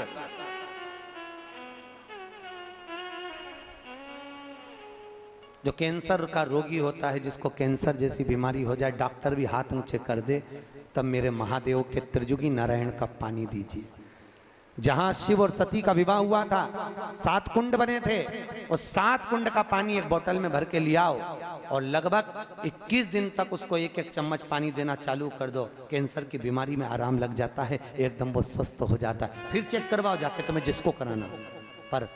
जो कैंसर का रोगी होता है, जिसको कैंसर जैसी बीमारी हो जाए, डॉक्टर भी हाथ ऊंचे कर दे, तब मेरे महादेव के त्रिजुगी नारायण का पानी दीजिए। जहां शिव और सती का विवाह हुआ था, 7 कुंड बने थे, उस 7 कुंड का पानी एक बोतल में भर के ले आओ और लगभग 21 दिन तक उसको एक एक चम्मच पानी देना चालू कर दो। कैंसर की बीमारी में आराम लग जाता है, एकदम वो स्वस्थ हो जाता है। फिर चेक करवाओ जाके, तुम्हें जिसको कराना हो। पर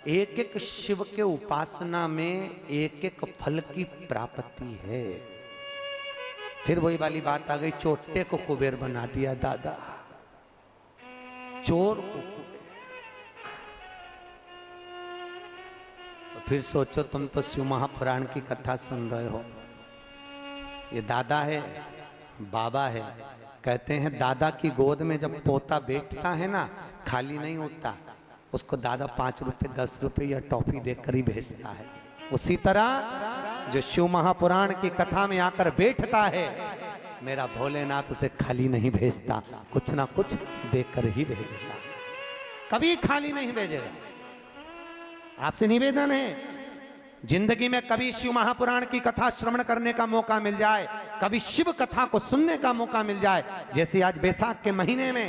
एक एक शिव के उपासना में एक एक फल की प्राप्ति है। फिर वही वाली बात आ गई, चोटे को कुबेर बना दिया दादा, चोर को कुबेर। तो फिर सोचो, तुम तो शिव महापुराण की कथा सुन रहे हो, ये दादा है, बाबा है। कहते हैं दादा की गोद में जब पोता बैठता है ना, खाली नहीं होता, उसको दादा 5 रुपए 10 रुपए या टॉफी देकर ही भेजता है। उसी तरह जो शिव महापुराण की कथा में आकर बैठता है, मेरा भोलेनाथ उसे खाली नहीं भेजता, कुछ ना कुछ देकर ही भेजेगा, कभी खाली नहीं भेजेगा। आपसे निवेदन है, जिंदगी में कभी शिव महापुराण की कथा श्रवण करने का मौका मिल जाए, कभी शिव कथा को सुनने का मौका मिल जाए, जैसे आज बैसाख के महीने में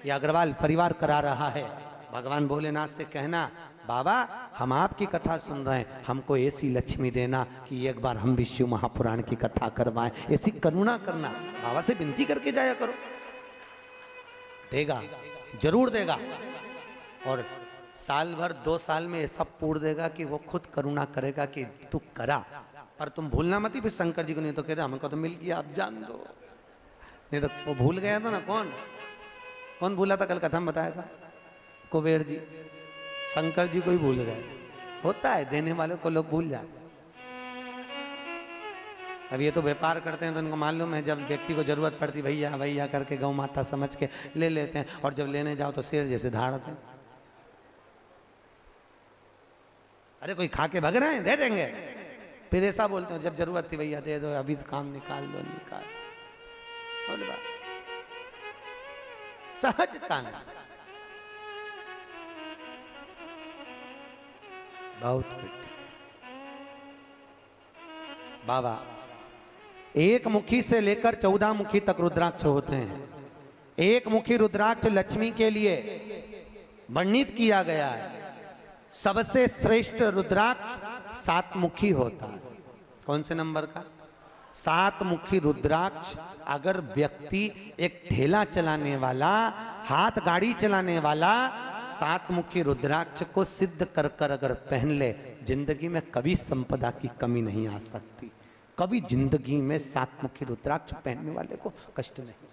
यह अग्रवाल परिवार करा रहा है, भगवान भोलेनाथ से कहना, बाबा हम आपकी कथा सुन रहे हैं, हमको ऐसी लक्ष्मी देना कि एक बार हम भी शिव महापुराण की कथा करवाएं, ऐसी करुणा करना। बाबा से विनती करके जाया करो, देगा, जरूर देगा। और साल भर 2 साल में ऐसा पूर्ण देगा कि वो खुद करुणा करेगा कि तू करा। पर तुम भूलना मत ही फिर शंकर जी को, नहीं तो कह रहे हमको तो मिल गया, आप जान दो। नहीं तो वो भूल गया था ना, कौन भूला था? कल कथा में बताया था, कुबेर जी, शंकर जी को ही भूल गए। होता है, देने वाले को लोग भूल जाते हैं। अब ये तो व्यापार करते हैं तो इनको मालूम है, जब व्यक्ति को जरूरत पड़ती भैया भैया करके गौ माता समझ के ले लेते हैं, और जब लेने जाओ तो शेर जैसे धाड़ते हैं। अरे कोई खा के भग रहे हैं, दे देंगे, फिर ऐसा बोलते हैं जब जरूरत थी भैया दे दो, अभी तो काम निकाल लो, निकाल। बोले बात सहजता नहीं, बहुत बाबा एक मुखी से लेकर 14 मुखी तक रुद्राक्ष होते हैं। एक मुखी रुद्राक्ष लक्ष्मी के लिए वर्णित किया गया है। सबसे श्रेष्ठ रुद्राक्ष 7 मुखी होता है। कौन से नंबर का? 7 मुखी रुद्राक्ष। अगर व्यक्ति एक ठेला चलाने वाला, हाथ गाड़ी चलाने वाला 7 मुखी रुद्राक्ष को सिद्ध कर कर अगर पहन ले, जिंदगी में कभी संपदा की कमी नहीं आ सकती। कभी जिंदगी में 7 मुखी रुद्राक्ष पहनने वाले को कष्ट नहीं।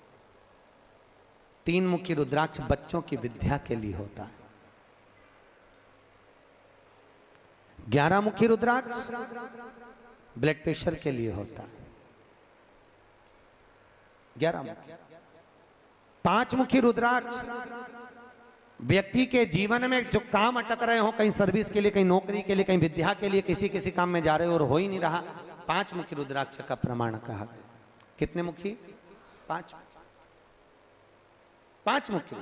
3 मुखी रुद्राक्ष बच्चों की विद्या के लिए होता है। 11 मुखी रुद्राक्ष ब्लड प्रेशर के लिए होता है। 11 मुखी। 5 मुखी रुद्राक्ष व्यक्ति के जीवन में जो काम अटक रहे हो, कहीं सर्विस के लिए, कहीं नौकरी के लिए, कहीं विद्या के लिए, किसी काम में जा रहे हो और हो ही नहीं रहा, 5 मुखी रुद्राक्ष का प्रमाण कहा गया। कितने मुखी? 5। 5 मुखी।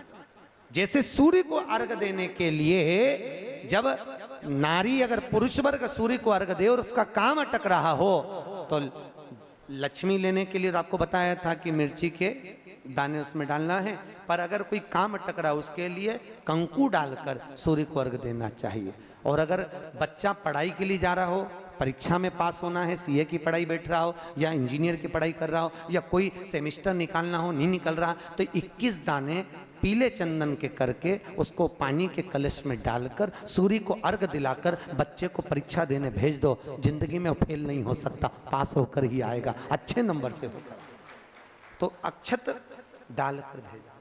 जैसे सूर्य को अर्घ देने के लिए जब नारी अगर पुरुष वर्ग सूर्य को अर्घ दे और उसका काम अटक रहा हो, तो लक्ष्मी लेने के लिए तो आपको बताया था कि मिर्ची के दाने उसमें डालना है। पर अगर कोई काम अटक रहा है, उसके लिए कंकु डालकर सूर्य को अर्घ देना चाहिए। और अगर बच्चा पढ़ाई के लिए जा रहा हो, परीक्षा में पास होना है, सीए की पढ़ाई बैठ रहा हो या इंजीनियर की पढ़ाई कर रहा हो या कोई सेमेस्टर निकालना हो, नहीं निकल रहा, तो 21 दाने पीले चंदन के करके उसको पानी के कलश में डालकर सूर्य को अर्घ दिलाकर बच्चे को परीक्षा देने भेज दो। जिंदगी में फेल नहीं हो सकता, पास होकर ही आएगा, अच्छे नंबर से होगा। तो अक्षत डालकर भेजा,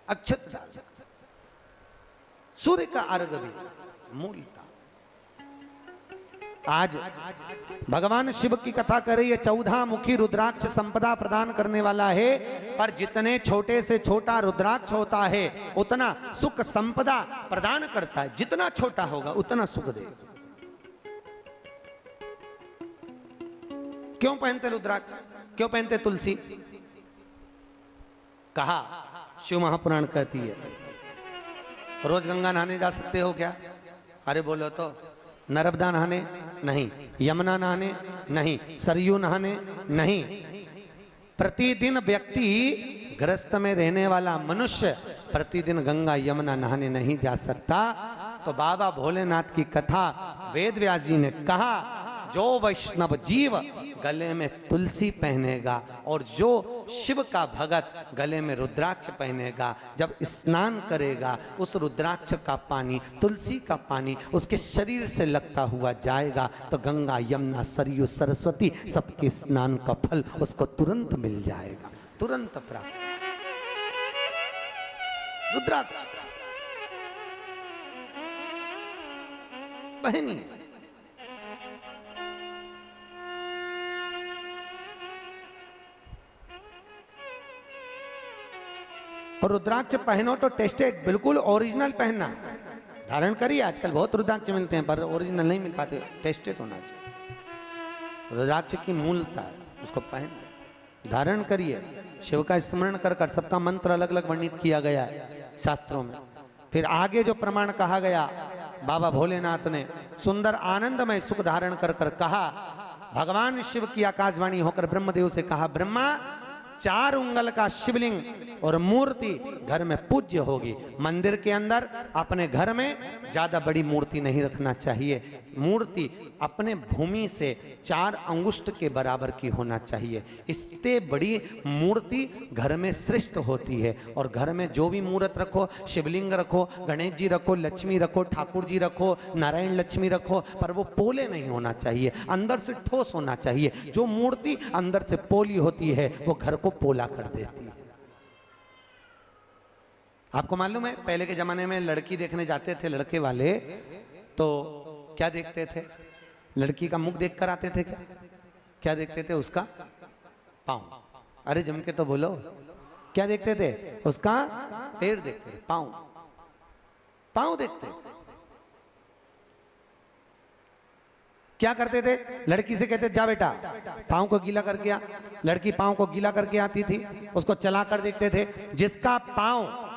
अक्षत डाल, सूर्य का अर्घ भी मूलता। आज भगवान शिव की कथा करें, ये 14 मुखी रुद्राक्ष संपदा प्रदान करने वाला है। पर जितने छोटे से छोटा रुद्राक्ष होता है उतना सुख संपदा प्रदान करता है। जितना छोटा होगा उतना सुख देगा। क्यों पहनते रुद्राक्ष? क्यों पहनते तुलसी? कहा शिव महापुराण कहती है। रोज गंगा नहाने जा सकते हो क्या? अरे बोलो तो नर्मदा नहाने नहीं, यमुना नहाने नहीं, सरयू नहाने नहीं। प्रतिदिन व्यक्ति ग्रस्त में रहने वाला मनुष्य प्रतिदिन गंगा यमुना नहाने नहीं जा सकता। तो बाबा भोलेनाथ की कथा वेद व्यास जी ने कहा, जो वैष्णव जीव गले में तुलसी पहनेगा और जो शिव का भगत गले में रुद्राक्ष पहनेगा, जब स्नान करेगा उस रुद्राक्ष का पानी, तुलसी का पानी उसके शरीर से लगता हुआ जाएगा तो गंगा यमुना सरयू सरस्वती सबके स्नान का फल उसको तुरंत मिल जाएगा, तुरंत प्राप्त। रुद्राक्ष बहनी और रुद्राक्ष पहनो तो टेस्टेड, बिल्कुल ओरिजिनल पहनना। धारण करिए, आजकल बहुत रुद्राक्ष मिलते हैं पर ओरिजिनल नहीं मिल पाते, टेस्टेड होना चाहिए। रुद्राक्ष की मूलता है, उसको पहन धारण करिए। शिव का स्मरण कर कर सबका मंत्र अलग अलग वर्णित किया गया है शास्त्रों में। फिर आगे जो प्रमाण कहा गया बाबा भोलेनाथ ने, सुंदर आनंदमय सुख धारण कर कर कहा, भगवान शिव की आकाशवाणी होकर ब्रह्मदेव से कहा, ब्रह्मा 4 उंगल का शिवलिंग और मूर्ति घर में पूज्य होगी। मंदिर के अंदर अपने घर में ज्यादा बड़ी मूर्ति नहीं रखना चाहिए। मूर्ति अपने भूमि से 4 अंगुष्ठ के बराबर की होना चाहिए। इससे बड़ी मूर्ति घर में श्रेष्ठ होती है। और घर में जो भी मूर्त रखो, शिवलिंग रखो, गणेश जी रखो, लक्ष्मी रखो, ठाकुर जी रखो, नारायण लक्ष्मी रखो, पर वो पोले नहीं होना चाहिए, अंदर से ठोस होना चाहिए। जो मूर्ति अंदर से पोली होती है वो घर को पोला कर देती है। आपको मालूम है पहले के जमाने में लड़की देखने जाते थे लड़के वाले, तो क्या देखते थे? लड़की का मुख देख कर आते थे। क्या क्या देखते थे? उसका पांव। अरे जम के तो बोलो, क्या देखते थे? उसका पैर देखते थे, पांव, पांव देखते थे। क्या करते थे? लड़की से कहते जा बेटा पांव को गीला करके आ। लड़की पांव को गीला करके आती थी, उसको चला कर देखते थे। जिसका पांव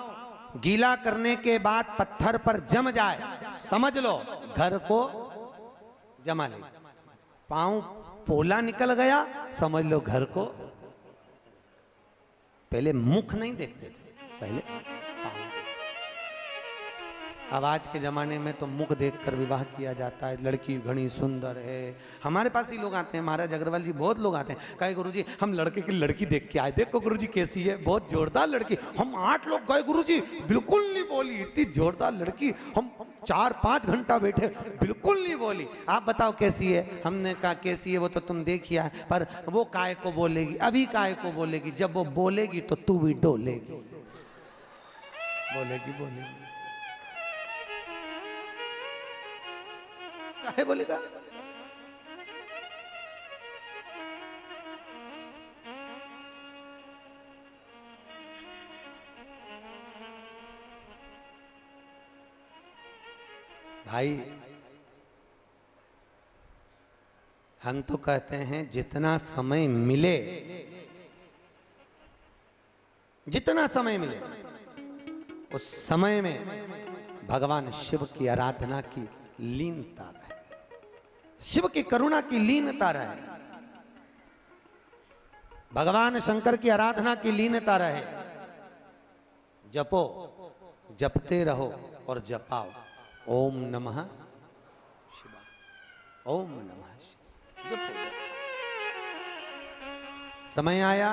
गीला करने के बाद पत्थर पर जम जाए, समझ लो घर को जमा ले। पांव पोला निकल गया, समझ लो घर को। पहले मुख नहीं देखते थे, पहले पांव। अब आज के जमाने में तो मुख देखकर विवाह किया जाता है। लड़की घनी सुंदर है। हमारे पास ही लोग आते हैं, महाराज अग्रवाल जी, बहुत लोग आते हैं, कहे गुरुजी हम लड़के की लड़की देख के आए, देखो गुरुजी कैसी है, बहुत जोरदार लड़की। हम 8 लोग गए गुरुजी, बिल्कुल नहीं बोली, इतनी जोरदार लड़की। हम 4-5 घंटा बैठे, बिल्कुल नहीं बोली। आप बताओ कैसी है? हमने कहा कैसी है वो तो तुम देखिए, पर वो काय को बोलेगी, अभी काय को बोलेगी, जब वो बोलेगी तो तू भी डोलेगी। बोलेगी बोलेगी काहे बोलेगा? भाई हम तो कहते हैं जितना समय मिले, जितना समय मिले उस समय में भगवान शिव की आराधना की लीनता रहे, शिव की करुणा की लीनता रहे, भगवान शंकर की आराधना की लीनता रहे। जपो, जपते रहो और जपाओ। ओम नमः शिवाय, ओम नमः शिवाय। जपो। समय आया,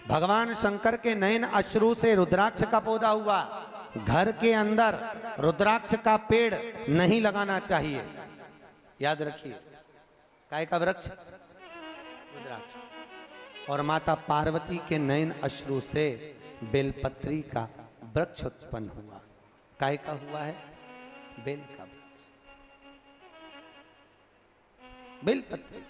भगवान शंकर के नयन अश्रु से रुद्राक्ष का पौधा हुआ। घर के अंदर रुद्राक्ष का पेड़ नहीं लगाना चाहिए, याद रखिए। काय का वृक्ष? रुद्राक्ष। और माता पार्वती के नयन अश्रु से बेलपत्री का वृक्ष उत्पन्न हुआ। काय का हुआ है? बेल का वृक्ष, बेलपत्री।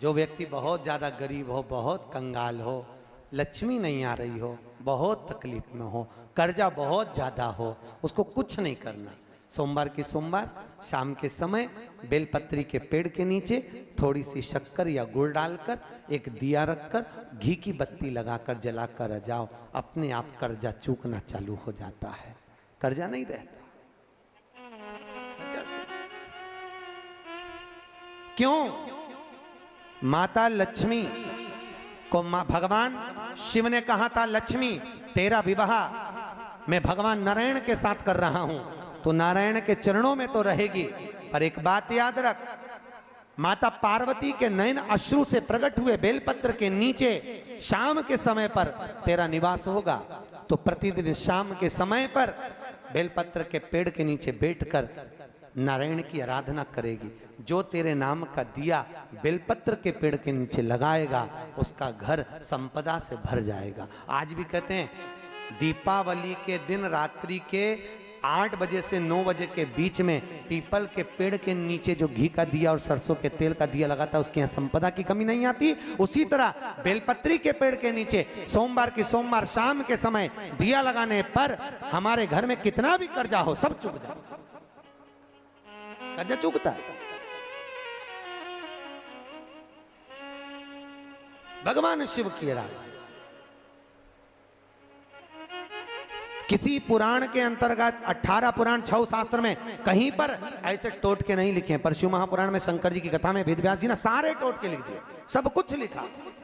जो व्यक्ति बहुत ज्यादा गरीब हो, बहुत कंगाल हो, लक्ष्मी नहीं आ रही हो, बहुत तकलीफ में हो, कर्जा बहुत ज्यादा हो, उसको कुछ नहीं करना। सोमवार की सोमवार शाम के समय बेलपत्री के पेड़ के नीचे थोड़ी सी शक्कर या गुड़ डालकर एक दिया रखकर घी की बत्ती लगाकर जलाकर आ जाओ, अपने आप कर्जा चूकना चालू हो जाता है, कर्जा नहीं रहता। क्यों? माता लक्ष्मी को भगवान शिव ने कहा था, लक्ष्मी तेरा विवाह मैं भगवान नारायण के साथ कर रहा हूं, तो नारायण के चरणों में तो रहेगी, पर एक बात याद रख, माता पार्वती के नयन अश्रु से प्रकट हुए बेलपत्र के नीचे शाम के समय पर तेरा निवास होगा। तो प्रतिदिन शाम के समय पर बेलपत्र के पेड़ के नीचे बैठकर नारायण की आराधना करेगी। जो तेरे नाम का दिया बेलपत्र के पेड़ के नीचे लगाएगा, उसका घर संपदा से भर जाएगा। आज भी कहते हैं दीपावली के दिन रात्रि के 8 बजे से 9 बजे के बीच में पीपल के पेड़ के नीचे जो घी का दिया और सरसों के तेल का दिया लगाता है, उसके यहाँ संपदा की कमी नहीं आती। उसी तरह बेलपत्री के पेड़ के नीचे सोमवार की सोमवार शाम के समय दिया लगाने पर हमारे घर में कितना भी कर्जा हो सब चुक जाए। कर्जा चुकता है। भगवान शिव की आराधना। किसी पुराण के अंतर्गत 18 पुराण 6 शास्त्र में कहीं पर ऐसे टोटके नहीं लिखे हैं, पर शिव महापुराण में शंकर जी की कथा में वेदव्यास जी ने सारे टोटके लिख दिए, सब कुछ लिखा।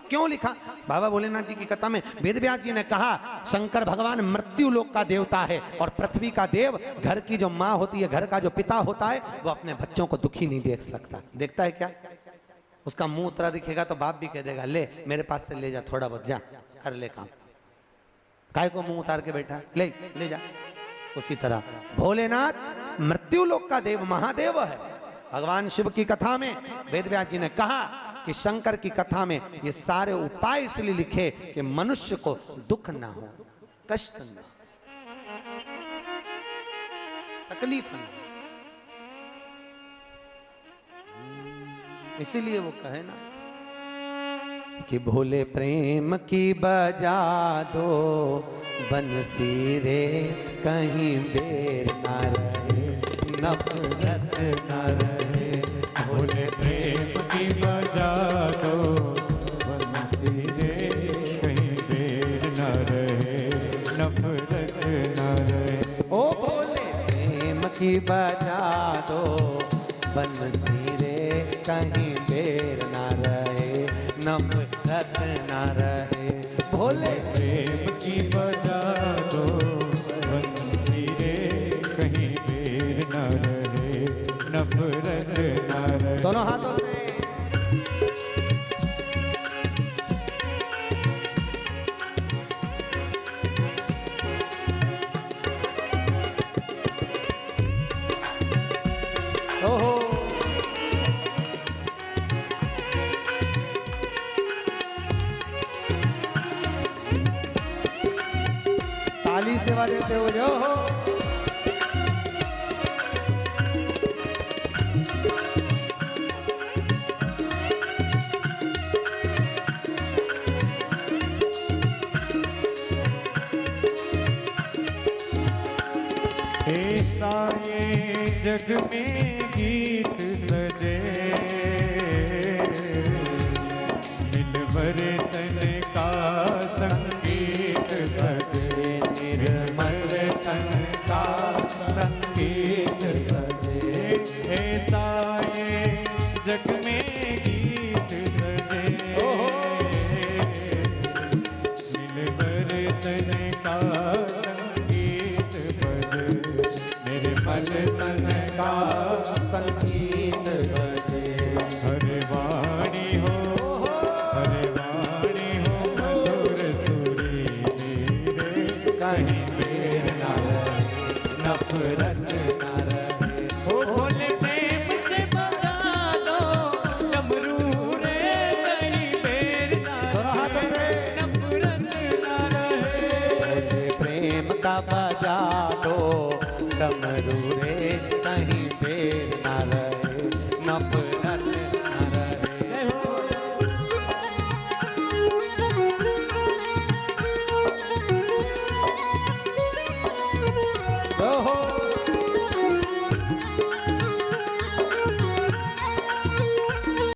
क्यों लिखा? बाबा भोलेनाथ जी की कथा में वेदव्यास जी ने कहा शंकर भगवान मृत्यु लोक का देवता है और पृथ्वी का देव, घर की जो माँ होती है, घर का जो पिता होता है, वो अपने बच्चों को दुखी नहीं देख सकता। देखता है क्या? उसका मुंह उतरा दिखेगा तो बाप भी कह देगा ले मेरे पास से ले जा, थोड़ा बहुत जा कर ले काम, काय को मुंह उतार के बैठा, ले जा। उसी तरह भोलेनाथ मृत्यु लोक का देव महादेव है। भगवान शिव की कथा में वेदव्यास जी ने कहा कि शंकर की कथा में ये सारे उपाय इसलिए लिखे कि मनुष्य को दुख ना हो, कष्ट ना, तकलीफ ना, इसीलिए वो कहे ना कि भोले प्रेम की बजा दो बंसी रे, कहीं बेर ना रहे, नफरत ना रहे। भोले प्रेम की बजा दो बंसी रे, कहीं बेर न रहे, नफरत न रहे। ओ भोले प्रेम की बजा दो बंसी रे, कहीं बेर ना रहे, नफरत ना रहे। भोले प्रेम की बजा दो बंसी रे, कहीं बेर न रहे, नफरत न रहे। दोनों हाथों से ओहो ताली सेवा देते हो जो हो। ऐसा ये जग में गीत सजे, मिलवर तन का संगीत सजे, निर्मल तन का संगीत सजे। ऐसा ये जग में गीत सजे, मिलवर तन का संगीत बजे, निर्मल तन का संगीत बजे। हरे वाणी हो मधुर सुरीली रे, कहीं बेर न रहे, नफरत न रहे। हो भोले प्रेम से बजा दो डमरू रे, कहीं बेर न रहे, नफरत न रहे। प्रेम का बजा दो डमरू रे, कहीं बेर